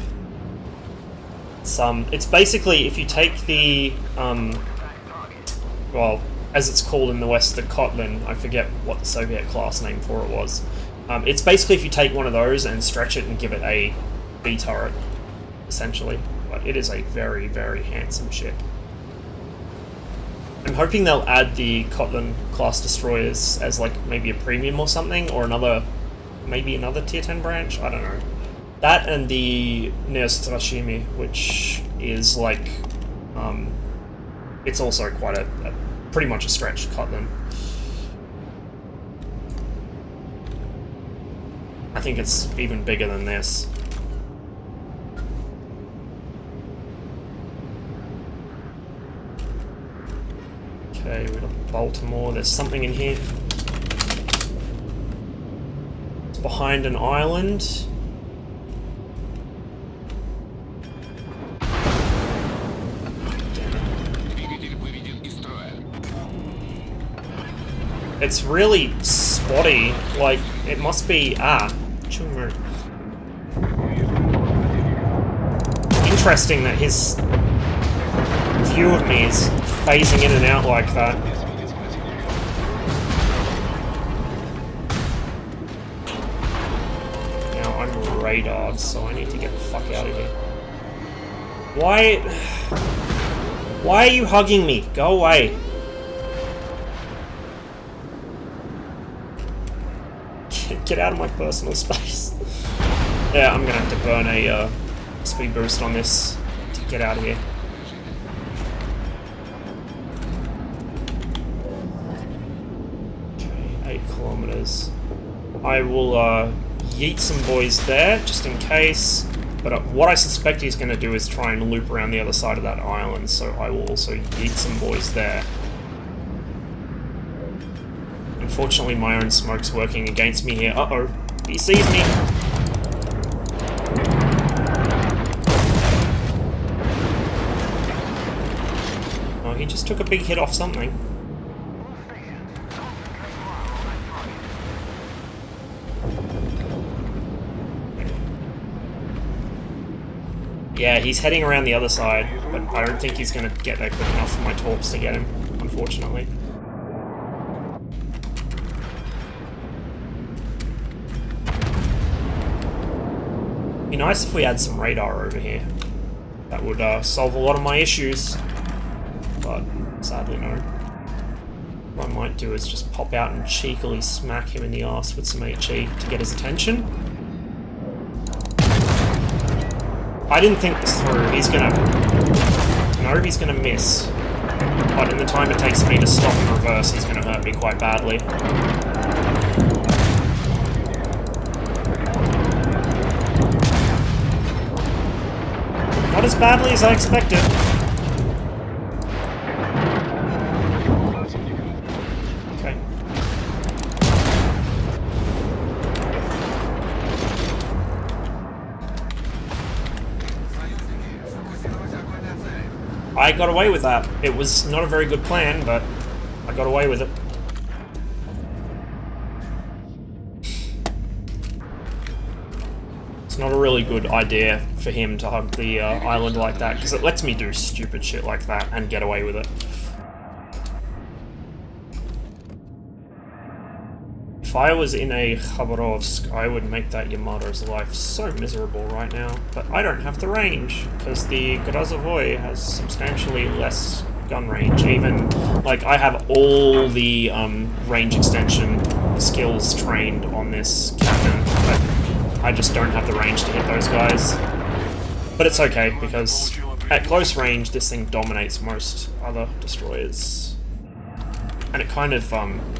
It's basically, if you take the, well, as it's called in the West, the Kotlin. I forget what the Soviet class name for it was. It's basically if you take one of those and stretch it and give it a B turret, essentially. But it is a very, very handsome ship. I'm hoping they'll add the Kotlin class destroyers as like maybe a premium or something, or maybe another tier 10 branch. I don't know. That and the Neostrashimi, which is like, it's also quite a pretty much a stretched Kotlin. I think it's even bigger than this. Okay, we've got Baltimore. There's something in here. It's behind an island. It's really spotty. Like, it must be... Chungmu. Interesting that his view of me is phasing in and out like that. Now I'm radared, so I need to get the fuck out of here. Why are you hugging me? Go away. Get out of my personal space. Yeah, I'm gonna have to burn a speed boost on this to get out of here. Okay, 8 kilometers. I will yeet some boys there, just in case. But what I suspect he's gonna do is try and loop around the other side of that island, so I will also yeet some boys there. Unfortunately, my own smoke's working against me here. Uh-oh. He sees me. Oh, he just took a big hit off something. Yeah, he's heading around the other side, but I don't think he's going to get there quick enough for my torps to get him, unfortunately. Be nice if we had some radar over here. That would solve a lot of my issues, but sadly no. What I might do is just pop out and cheekily smack him in the ass with some HE to get his attention. I didn't think this through. He's gonna... No, he's gonna miss. But in the time it takes me to stop and reverse, he's gonna hurt me quite badly. Not as badly as I expected. Okay. I got away with that. It was not a very good plan, but I got away with it. It's not a really good idea for him to hug the island like that, because it lets me do stupid shit like that and get away with it. If I was in a Khabarovsk, I would make that Yamato's life so miserable right now, but I don't have the range, because the Grozovoy has substantially less gun range. Even, like, I have all the range extension skills trained on this captain, but I just don't have the range to hit those guys. But it's okay, because at close range, this thing dominates most other destroyers. And it kind of,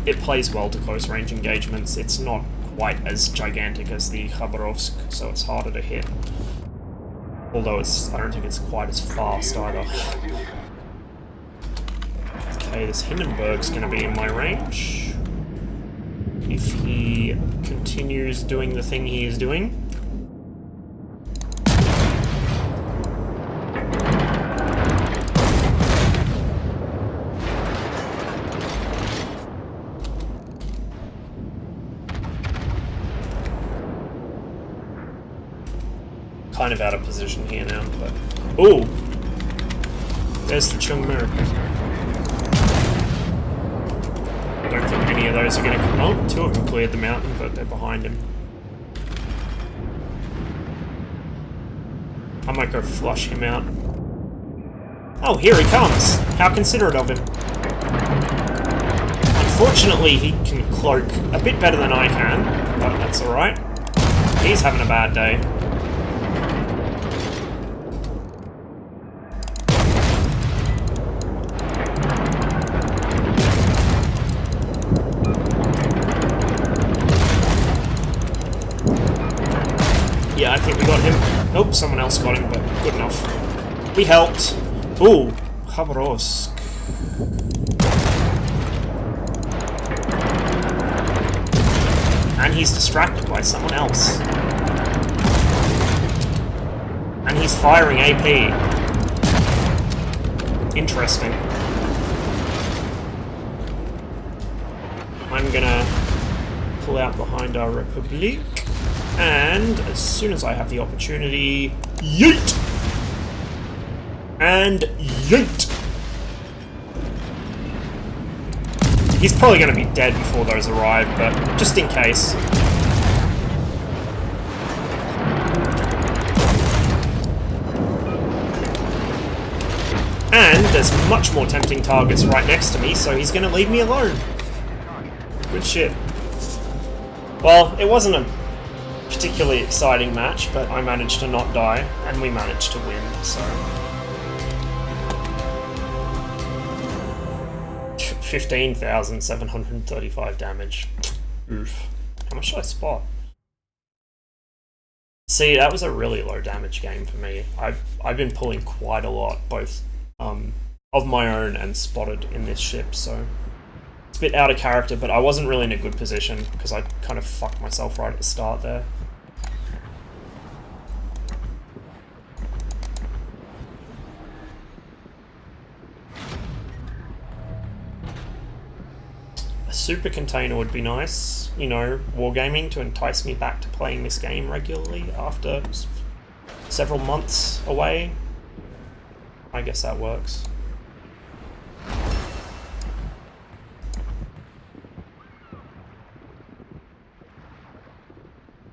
it plays well to close range engagements. It's not quite as gigantic as the Khabarovsk, so it's harder to hit. Although I don't think it's quite as fast either. Okay, this Hindenburg's gonna be in my range. If he continues doing the thing he is doing. Kind of out of position here now, but... Ooh! There's the Chungmu. Don't think any of those are going to come up. Two of them cleared the mountain, but they're behind him. I might go flush him out. Oh, here he comes! How considerate of him. Unfortunately, he can cloak a bit better than I can, but that's alright. He's having a bad day. Yeah, I think we got him. Nope, someone else got him, but good enough. We helped. Ooh, Groz. And he's distracted by someone else. And he's firing AP. Interesting. I'm gonna pull out behind our Republic. And as soon as I have the opportunity, yeet! And yeet! He's probably going to be dead before those arrive, but just in case. And there's much more tempting targets right next to me, so he's going to leave me alone. Good shit. Well, it wasn't a particularly exciting match, but I managed to not die, and we managed to win, so... 15,735 damage. Oof. How much should I spot? See, that was a really low damage game for me. I've been pulling quite a lot, both of my own and spotted in this ship, so... It's a bit out of character, but I wasn't really in a good position, because I kind of fucked myself right at the start there. A super container would be nice, you know, wargaming, to entice me back to playing this game regularly after several months away. I guess that works.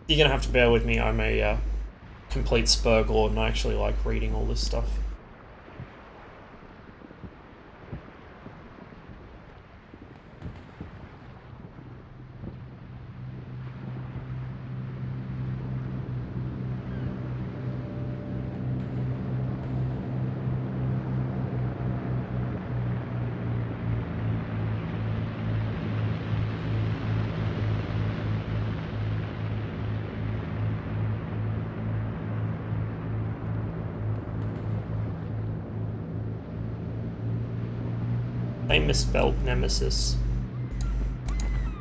You're gonna have to bear with me, I'm a complete spurglord and I actually like reading all this stuff. They misspelled Nemesis.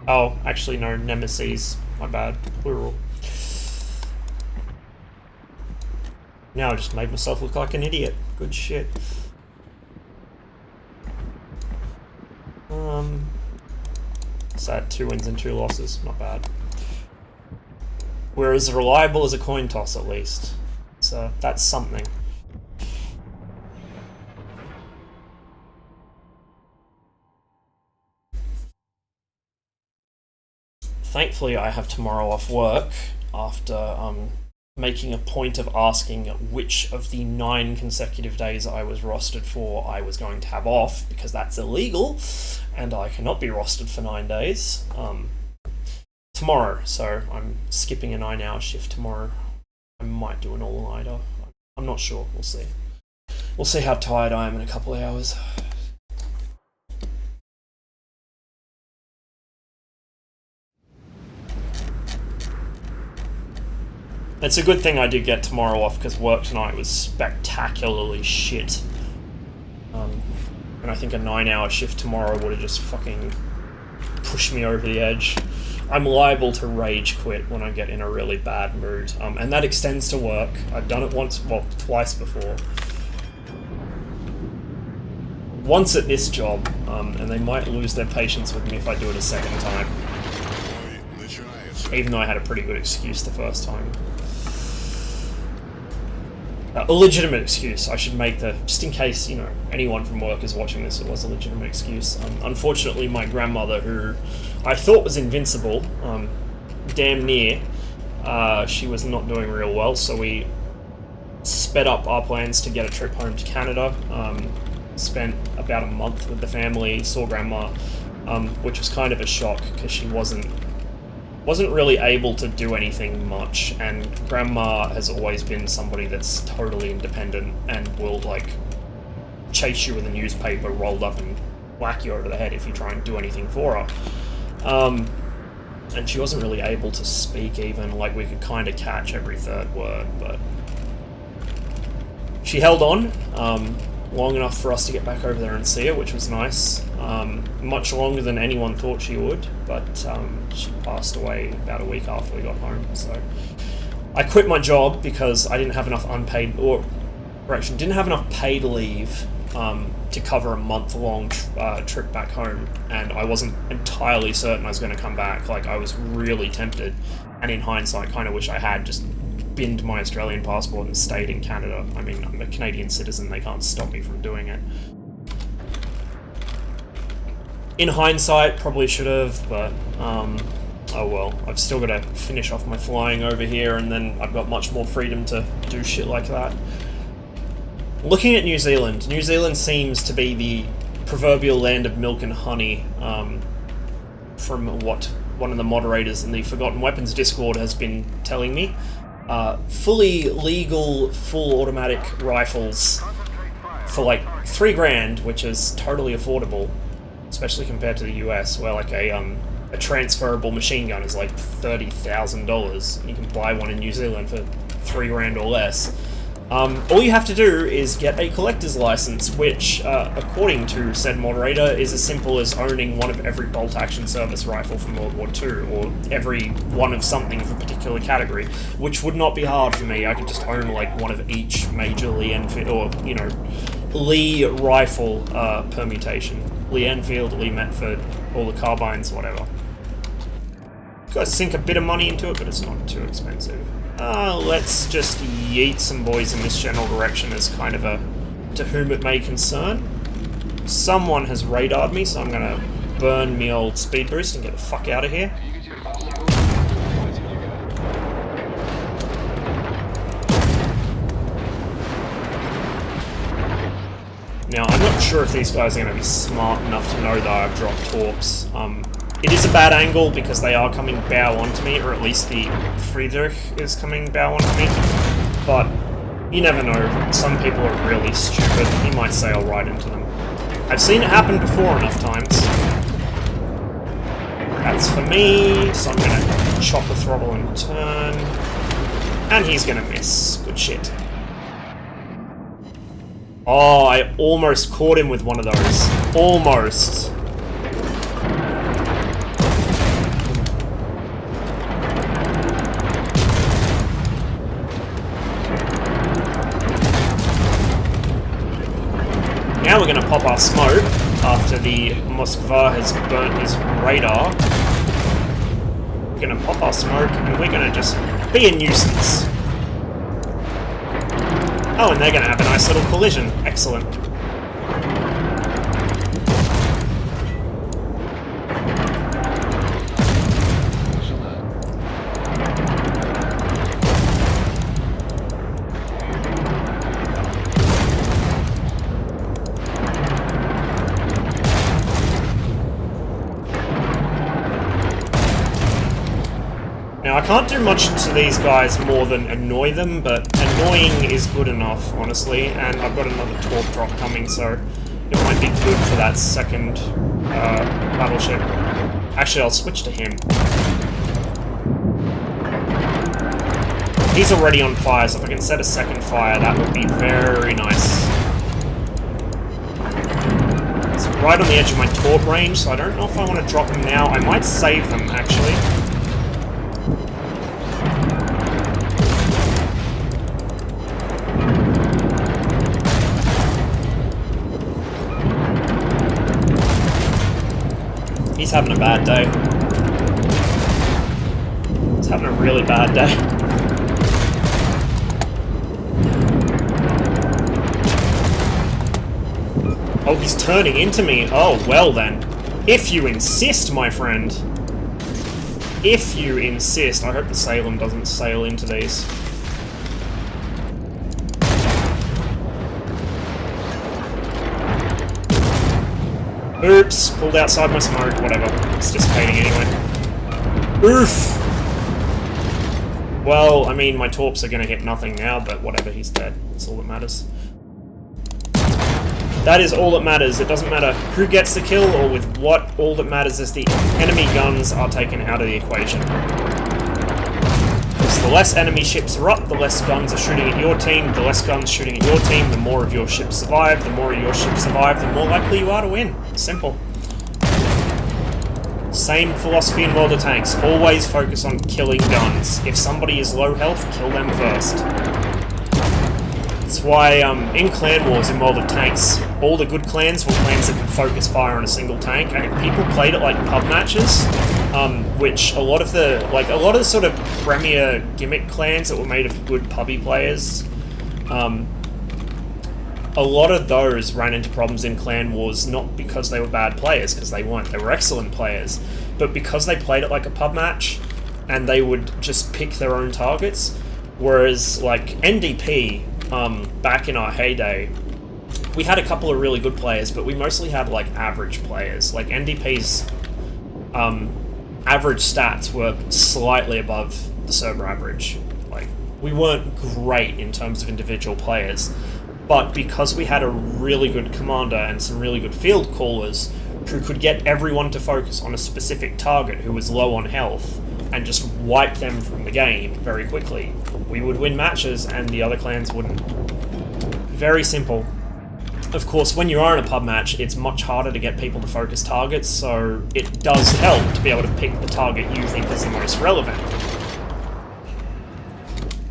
Oh, actually no, Nemesis. My bad, plural. Now I just made myself look like an idiot. Good shit. Sad, 2 wins and 2 losses, not bad. We're as reliable as a coin toss at least. So that's something. Thankfully, I have tomorrow off work after making a point of asking which of the 9 consecutive days I was rostered for I was going to have off, because that's illegal, and I cannot be rostered for 9 days. Tomorrow, so I'm skipping a 9-hour shift tomorrow. I might do an all-nighter. I'm not sure, we'll see. We'll see how tired I am in a couple of hours. It's a good thing I did get tomorrow off, because work tonight was spectacularly shit. And I think a 9-hour shift tomorrow would have just fucking pushed me over the edge. I'm liable to rage quit when I get in a really bad mood, and that extends to work. I've done it twice before. Once at this job, and they might lose their patience with me if I do it a second time. Even though I had a pretty good excuse the first time. A legitimate excuse. I should make just in case, you know, anyone from work is watching this, it was a legitimate excuse. Unfortunately, my grandmother, who I thought was invincible, damn near, she was not doing real well, so we sped up our plans to get a trip home to Canada. Spent about a month with the family, saw grandma, which was kind of a shock because she wasn't really able to do anything much, and grandma has always been somebody that's totally independent and will, like, chase you with a newspaper rolled up and whack you over the head if you try and do anything for her. And she wasn't really able to speak even, like, we could kind of catch every third word, but she held on long enough for us to get back over there and see her, which was nice. Much longer than anyone thought she would, but she passed away about a week after we got home. So I quit my job because I didn't have enough didn't have enough paid leave to cover a month-long trip back home, and I wasn't entirely certain I was going to come back. Like, I was really tempted, and in hindsight, kind of wish I had just binned my Australian passport and stayed in Canada. I mean, I'm a Canadian citizen, they can't stop me from doing it. In hindsight, probably should have, but oh well. I've still got to finish off my flying over here, and then I've got much more freedom to do shit like that. Looking at New Zealand seems to be the proverbial land of milk and honey, from what one of the moderators in the Forgotten Weapons Discord has been telling me. Fully legal, full automatic rifles for like $3,000, which is totally affordable, especially compared to the US, where like a transferable machine gun is like $30,000. You can buy one in New Zealand for $3,000 or less. All you have to do is get a collector's license, which, according to said moderator, is as simple as owning one of every bolt-action service rifle from World War II, or every one of something of a particular category, which would not be hard for me. I could just own, like, one of each major Lee Enfield, or, you know, Lee rifle permutation. Lee Enfield, Lee Metford, all the carbines, whatever. Gotta sink a bit of money into it, but it's not too expensive. Let's just yeet some boys in this general direction as kind of a to whom it may concern. Someone has radared me, so I'm gonna burn me old speed boost and get the fuck out of here. Now, I'm not sure if these guys are going to be smart enough to know that I've dropped torps. It is a bad angle because they are coming bow onto me, or at least the Friedrich is coming bow onto me. But you never know, some people are really stupid, he might sail right into them. I've seen it happen before enough times. That's for me, so I'm going to chop the throttle and turn. And he's going to miss. Good shit. Oh, I almost caught him with one of those. Almost. Now we're going to pop our smoke after the Moskva has burnt his radar. We're going to pop our smoke and we're going to just be a nuisance. Oh, and they're going to have a nice little collision. Excellent. Now, I can't do much to these guys more than annoy them, but annoying is good enough, honestly, and I've got another torp drop coming, so it might be good for that second battleship. Actually, I'll switch to him. He's already on fire, so if I can set a second fire, that would be very nice. It's right on the edge of my torp range, so I don't know if I want to drop them now. I might save them, actually. He's having a bad day. He's having a really bad day. Oh, he's turning into me. Oh, well then. If you insist, my friend. If you insist. I hope the Salem doesn't sail into these. Oops, pulled outside my smoke, whatever. It's dissipating anyway. Oof! Well, I mean, my torps are gonna hit nothing now, but whatever, he's dead. That's all that matters. That is all that matters. It doesn't matter who gets the kill or with what. All that matters is the enemy guns are taken out of the equation. Because the less enemy ships are up, the less guns are shooting at your team. The less guns shooting at your team, the more of your ships survive. The more of your ships survive, the more likely you are to win. Simple. Same philosophy in World of Tanks. Always focus on killing guns. If somebody is low health, kill them first. That's why, in Clan Wars in World of Tanks, all the good clans were clans that could focus fire on a single tank, and if people played it like pub matches, which a lot of the sort of premier gimmick clans that were made of good pubby players, a lot of those ran into problems in Clan Wars, not because they were bad players, because they weren't, they were excellent players, but because they played it like a pub match, and they would just pick their own targets, whereas, like, NDP, back in our heyday, we had a couple of really good players, but we mostly had, like, average players. Like, NDP's average stats were slightly above the server average. Like, we weren't great in terms of individual players, but because we had a really good commander and some really good field callers who could get everyone to focus on a specific target who was low on health and just wipe them from the game very quickly, we would win matches and the other clans wouldn't. Very simple. Of course, when you are in a pub match, it's much harder to get people to focus targets, so it does help to be able to pick the target you think is the most relevant.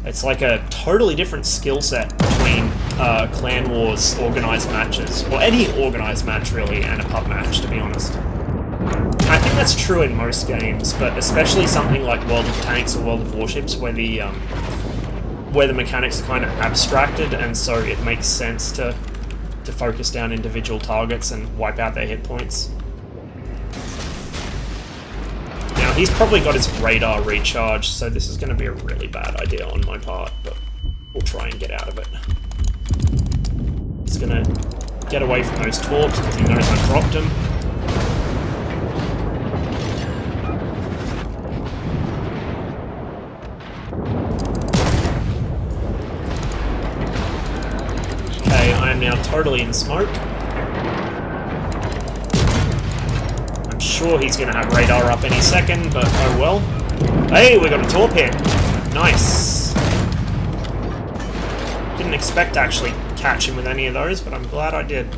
It's like a totally different skill set between Clan Wars organised matches, or any organised match really, and a pub match, to be honest. I think that's true in most games, but especially something like World of Tanks or World of Warships, where the mechanics are kind of abstracted, and so it makes sense to focus down individual targets and wipe out their hit points. Now, he's probably got his radar recharged, so this is going to be a really bad idea on my part, but we'll try and get out of it. He's going to get away from those torps because he knows I dropped him. I am now totally in smoke. I'm sure he's going to have radar up any second, but oh well. Hey, we got a torp hit. Nice. Didn't expect to actually catch him with any of those, but I'm glad I did.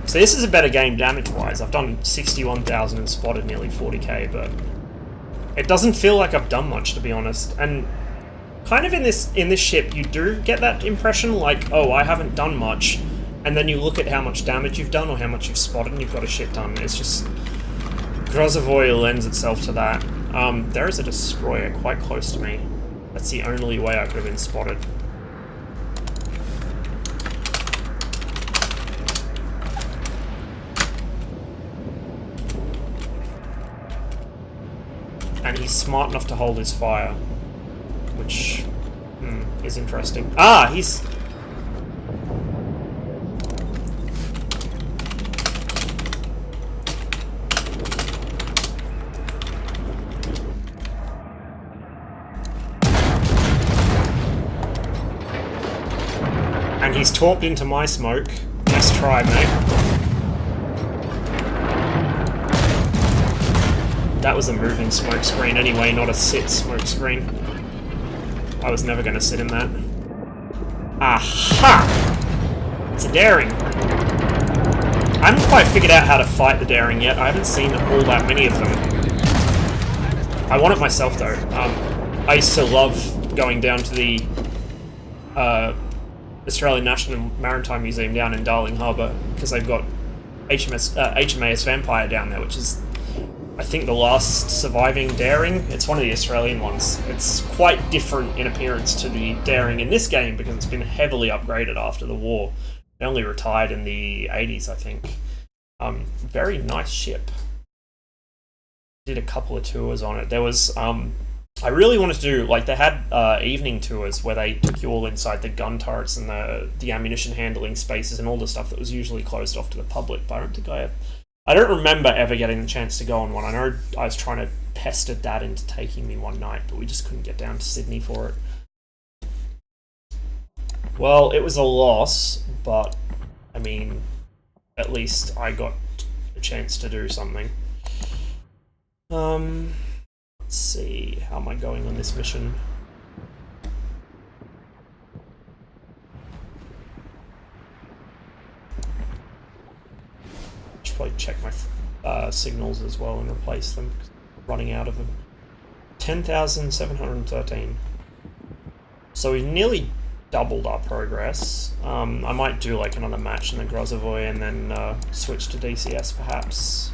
So this is a better game damage-wise. I've done 61,000 and spotted nearly 40k, but it doesn't feel like I've done much, to be honest. And kind of in this ship, you do get that impression, like, oh, I haven't done much. And then you look at how much damage you've done or how much you've spotted and you've got a shit ton. It's just... Groz lends itself to that. There is a destroyer quite close to me. That's the only way I could have been spotted. And he's smart enough to hold his fire, which is interesting. Ah, he's... And he's torped into my smoke. Nice try, mate. That was a moving smoke screen anyway, not a sit smoke screen. I was never going to sit in that. Aha! It's a daring. I haven't quite figured out how to fight the daring yet. I haven't seen all that many of them. I want it myself though. I used to love going down to the Australian National Maritime Museum down in Darling Harbour because they've got HMAS Vampire down there, which is I think the last surviving daring, it's one of the Australian ones. It's quite different in appearance to the daring in this game because it's been heavily upgraded after the war. It only retired in the 80s, I think. Very nice ship. Did a couple of tours on it. There was, I really wanted to do, like, they had evening tours where they took you all inside the gun turrets and the ammunition handling spaces and all the stuff that was usually closed off to the public, but I don't think I don't remember ever getting the chance to go on one. I know I was trying to pester Dad into taking me one night, but we just couldn't get down to Sydney for it. Well, it was a loss, but, I mean, at least I got a chance to do something. Let's see, how am I going on this mission? Should probably check my signals as well and replace them, because I'm running out of them. 10,713. So we've nearly doubled our progress. I might do like another match in the Groz and then switch to DCS perhaps.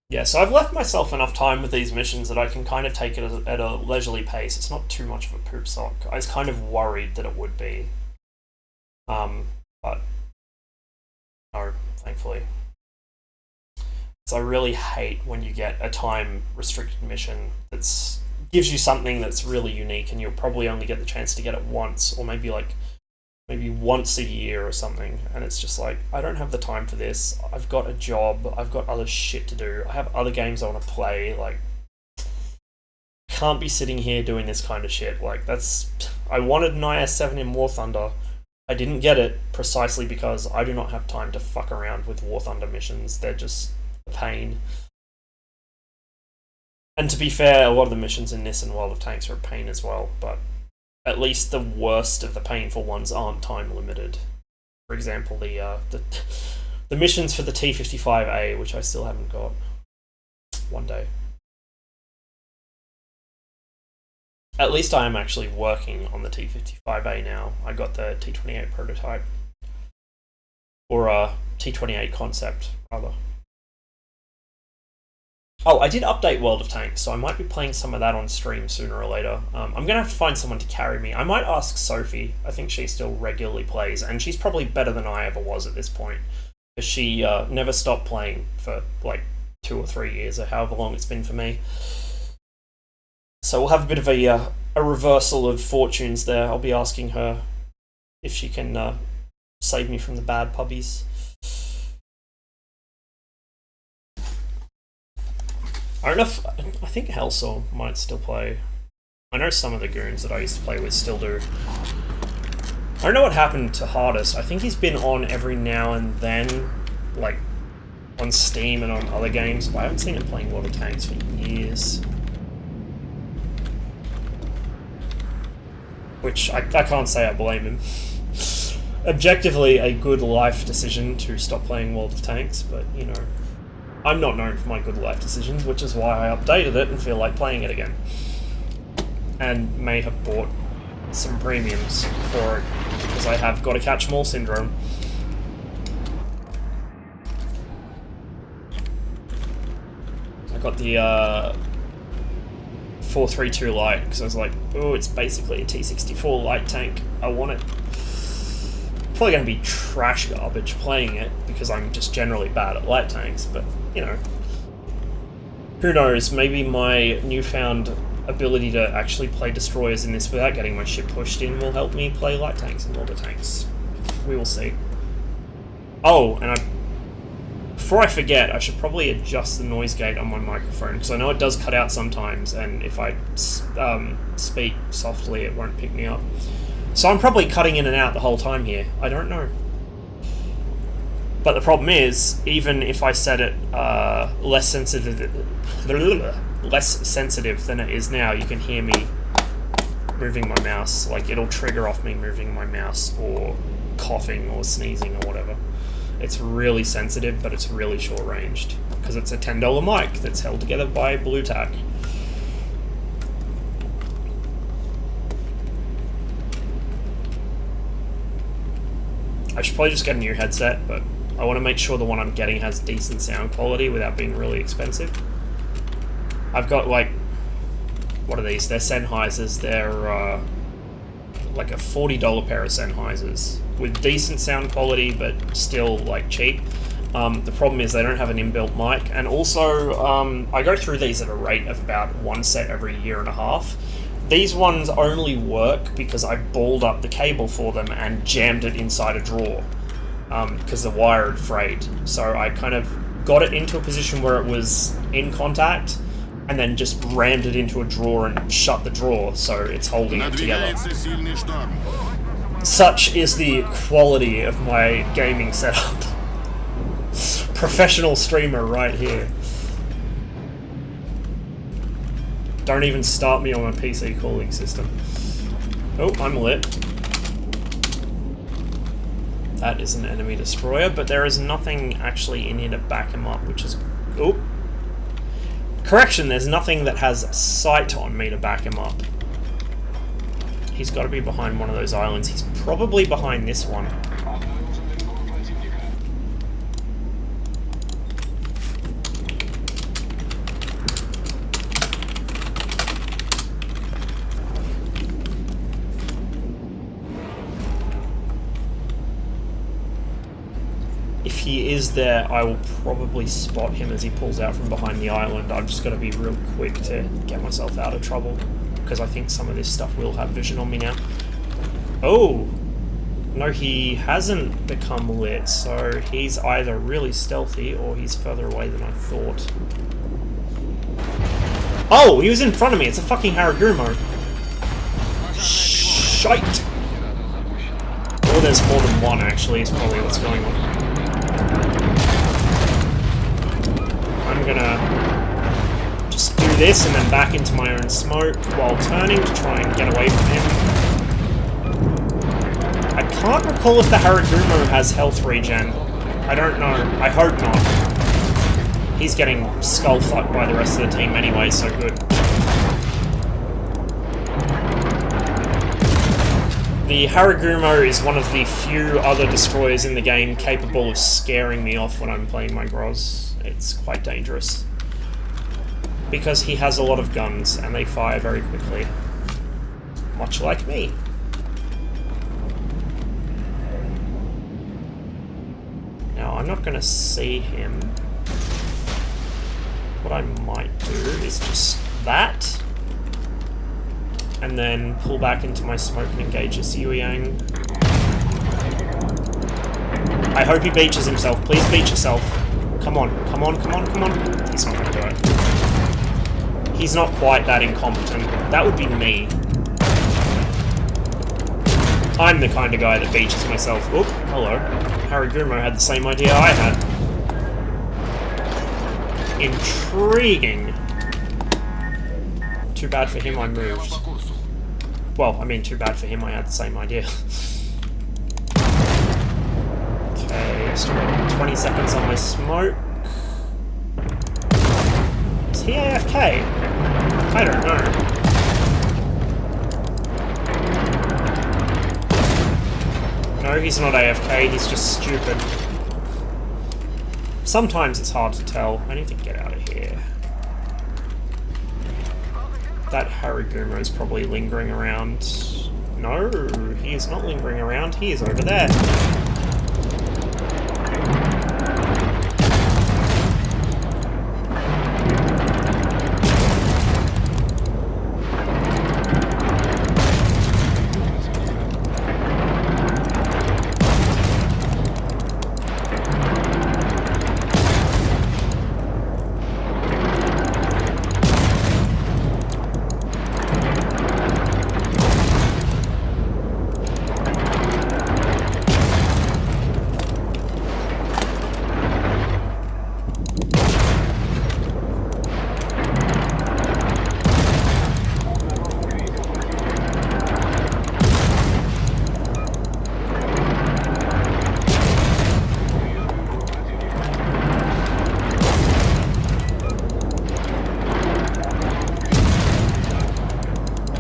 Yeah, so I've left myself enough time with these missions that I can kind of take it at a leisurely pace. It's not too much of a poop sock. I was kind of worried that it would be. But no, thankfully. So I really hate when you get a time-restricted mission that gives you something that's really unique and you'll probably only get the chance to get it once, or maybe once a year or something, and it's just like, I don't have the time for this. I've got a job, I've got other shit to do, I have other games I want to play, like, can't be sitting here doing this kind of shit. Like, I wanted an IS-7 in War Thunder. I didn't get it precisely because I do not have time to fuck around with War Thunder missions. They're just a pain. And to be fair, a lot of the missions in this and World of Tanks are a pain as well, but at least the worst of the painful ones aren't time limited. For example, the missions for the T-55A, which I still haven't got. One day. At least I am actually working on the T-55A now. I got the T-28 prototype. Or T-28 concept, rather. Oh, I did update World of Tanks, so I might be playing some of that on stream sooner or later. I'm going to have to find someone to carry me. I might ask Sophie. I think she still regularly plays, and she's probably better than I ever was at this point. Because she never stopped playing for like 2 or 3 years, or however long it's been for me. So we'll have a bit of a reversal of fortunes there. I'll be asking her if she can save me from the bad puppies. I don't know if... I think Hellsaw might still play. I know some of the goons that I used to play with still do. I don't know what happened to Hardest. I think he's been on every now and then, like, on Steam and on other games, but I haven't seen him playing World of Tanks for years. Which, I can't say I blame him. Objectively, a good life decision to stop playing World of Tanks, but, you know... I'm not known for my good life decisions, which is why I updated it and feel like playing it again. And may have bought some premiums for it, because I have got a catch 'em all syndrome. I got the 432 light, because I was like, oh, it's basically a T-64 light tank. I want it. Probably going to be trash garbage playing it, because I'm just generally bad at light tanks, but, you know, who knows, maybe my newfound ability to actually play destroyers in this without getting my ship pushed in will help me play light tanks and water tanks. We will see. Oh, and before I forget, I should probably adjust the noise gate on my microphone, because I know it does cut out sometimes, and if I speak softly, it won't pick me up. So I'm probably cutting in and out the whole time here. I don't know. But the problem is, even if I set it less sensitive than it is now, you can hear me moving my mouse. Like, it'll trigger off me moving my mouse or coughing or sneezing or whatever. It's really sensitive, but it's really short-ranged, because it's a $10 mic that's held together by blue tack. I should probably just get a new headset, but I want to make sure the one I'm getting has decent sound quality without being really expensive. I've got, like, what are these? They're Sennheisers. They're like a $40 pair of Sennheisers with decent sound quality, but still, like, cheap. The problem is they don't have an inbuilt mic, and also I go through these at a rate of about one set every year and a half. These ones only work because I balled up the cable for them and jammed it inside a drawer because the wire had frayed. So I kind of got it into a position where it was in contact and then just rammed it into a drawer and shut the drawer so it's holding it together. Such is the quality of my gaming setup. Professional streamer right here. Don't even start me on my PC cooling system. Oh, I'm lit. That is an enemy destroyer, but there is nothing actually in here to back him up, which is... Oh. Correction, there's nothing that has sight on me to back him up. He's got to be behind one of those islands. He's probably behind this one. If he is there, I will probably spot him as he pulls out from behind the island. I've just got to be real quick to get myself out of trouble, because I think some of this stuff will have vision on me now. Oh! No, he hasn't become lit, so he's either really stealthy or he's further away than I thought. Oh! He was in front of me! It's a fucking Haragumo! Shite! Or there's more than one, actually, is probably what's going on. I'm gonna just do this and then back into my own smoke while turning to try and get away from him. I can't recall if the Haragumo has health regen. I don't know. I hope not. He's getting skull fucked by the rest of the team anyway, so good. The Haragumo is one of the few other destroyers in the game capable of scaring me off when I'm playing my Groz. It's quite dangerous. Because he has a lot of guns, and they fire very quickly. Much like me. Now, I'm not going to see him. What I might do is just that. And then pull back into my smoke and engage this Yang. I hope he beaches himself. Please beach yourself. Come on, come on, come on, come on. He's not going to do it. He's not quite that incompetent. That would be me. I'm the kind of guy that beaches myself. Oop, hello. Haragumo had the same idea I had. Intriguing. Too bad for him I moved. Well, I mean, too bad for him I had the same idea. Okay, I've still got 20 seconds on my smoke. Is he AFK? I don't know. No, he's not AFK, he's just stupid. Sometimes it's hard to tell. I need to get out of here. That Haragumo is probably lingering around. No, he is not lingering around. He is over there.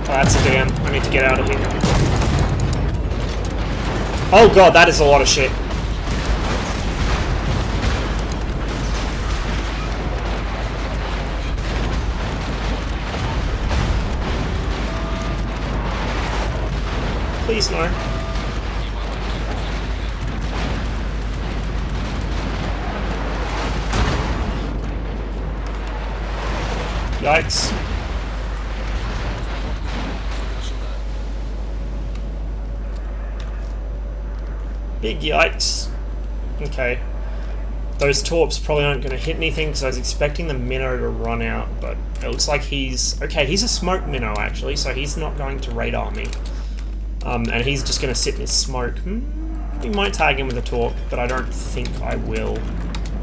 That's a dam. I need to get out of here. Oh god, that is a lot of shit. Please no. Yikes. Big yikes. Okay. Those torps probably aren't going to hit anything because I was expecting the minnow to run out, but it looks like he's... Okay, he's a smoke minnow actually, so he's not going to radar me. And he's just going to sit in his smoke. We might tag him with a torp, but I don't think I will.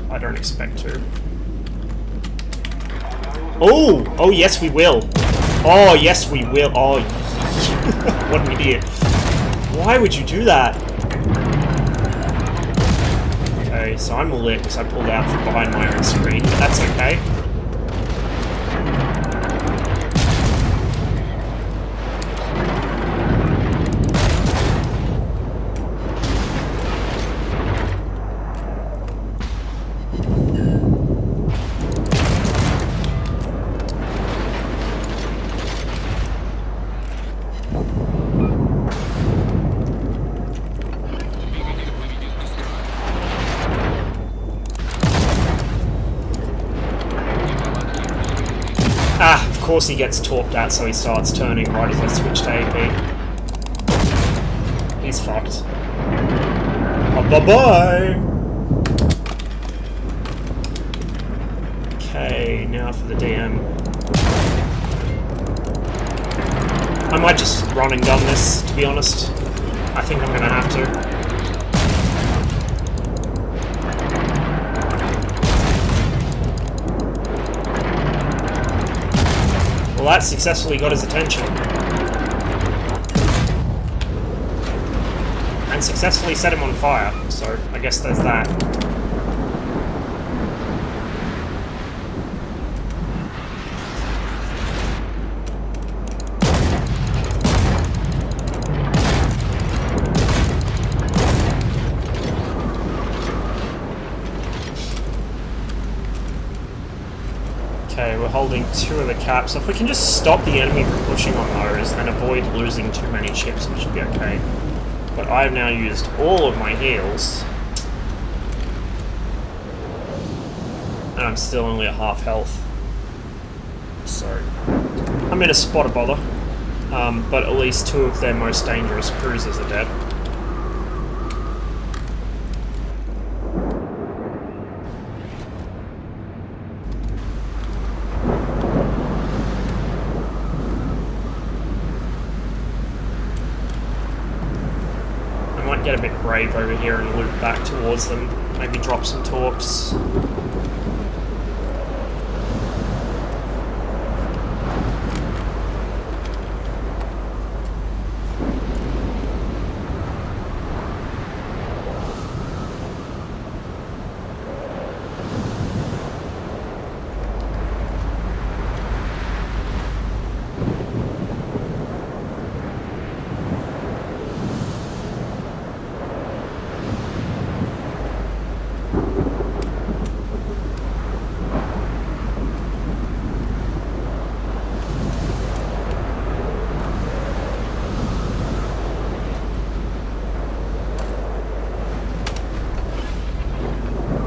I don't expect to. Oh! Oh, yes, we will. Oh, yes, we will. Oh, what an idiot. Why would you do that? Okay, so I'm lit because I pulled out from behind my own screen, but that's okay. Ah, of course he gets torped at, so he starts turning right as I switch to AP. He's fucked. Oh, bye-bye! Okay, now for the DM. I might just run and gun this, to be honest. I think I'm gonna have to. Well, that successfully got his attention. And successfully set him on fire, so I guess there's that. Okay, we're holding 2 of the caps. So if we can just stop the enemy from pushing on those and avoid losing too many chips, we should be okay. But I have now used all of my heals. And I'm still only at half health. So, I'm in a spot of bother. But at least 2 of their most dangerous cruisers are dead. Get a bit brave over here and loop back towards them. Maybe drop some torps.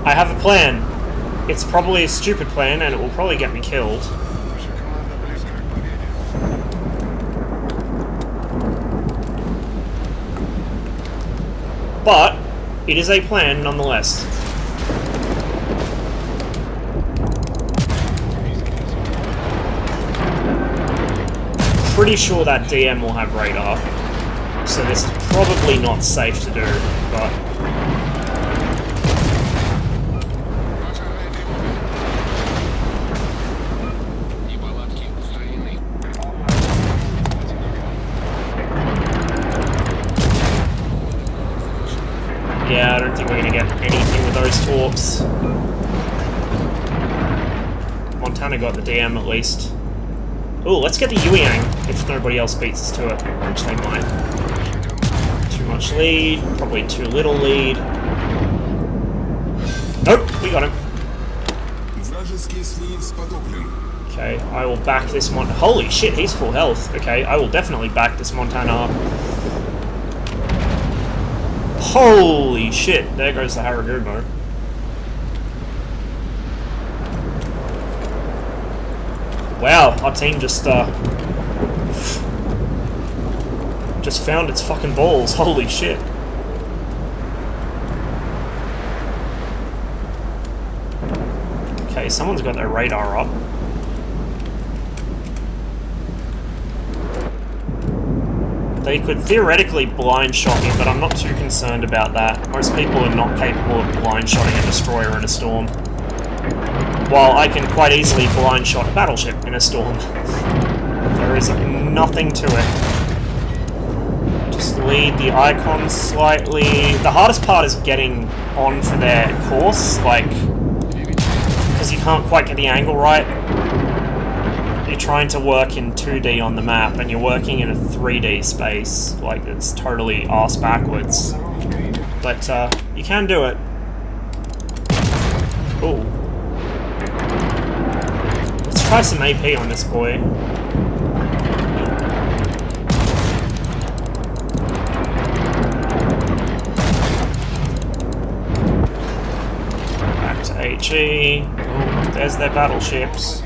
I have a plan. It's probably a stupid plan and it will probably get me killed. But it is a plan nonetheless. Pretty sure that DM will have radar, so this is probably not safe to do, but... Yeah, I don't think we're going to get anything with those torps. Montana got the DM at least. Ooh, let's get the Yueyang, if nobody else beats us to it, which they might. 2 Too much lead, probably too little lead. Nope, we got him. Okay, I will back this Holy shit, he's full health. Okay, I will definitely back this Montana up. Holy shit, there goes the Haragumo. Wow, our team just found its fucking balls. Holy shit. Okay, someone's got their radar up. They could theoretically blind shot me, but I'm not too concerned about that. Most people are not capable of blind shotting a destroyer in a storm. While I can quite easily blind shot a battleship in a storm. There is nothing to it. Just lead the icons slightly. The hardest part is getting on for their course, like, because you can't quite get the angle right. You're trying to work in 2D on the map, and you're working in a 3D space. Like, it's totally arse backwards. But, you can do it. Ooh. Let's try some AP on this boy. Back to HE. Ooh, there's their battleships.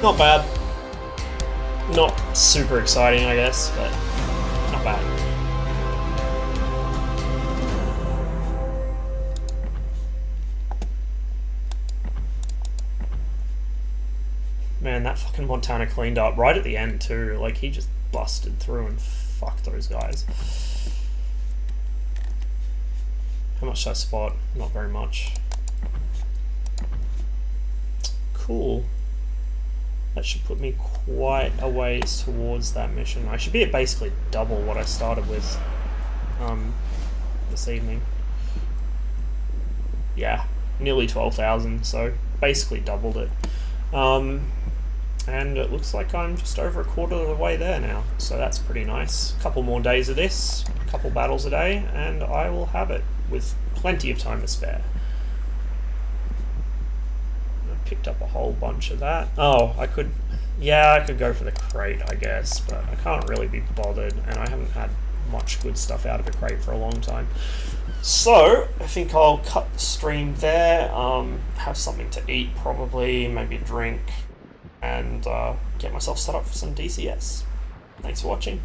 Not bad. Not super exciting, I guess, but not bad. Man, that fucking Montana cleaned up right at the end too. Like, he just busted through and fucked those guys. How much did I spot? Not very much. Cool. That should put me quite a ways towards that mission. I should be at basically double what I started with this evening. Yeah, nearly 12,000, so basically doubled it. And it looks like I'm just over a quarter of the way there now, so that's pretty nice. A couple more days of this, a couple battles a day, and I will have it with plenty of time to spare. Picked up a whole bunch of that. Oh, I could go for the crate, I guess, but I can't really be bothered, and I haven't had much good stuff out of a crate for a long time. So, I think I'll cut the stream there, have something to eat probably, maybe a drink, and get myself set up for some DCS. Thanks for watching.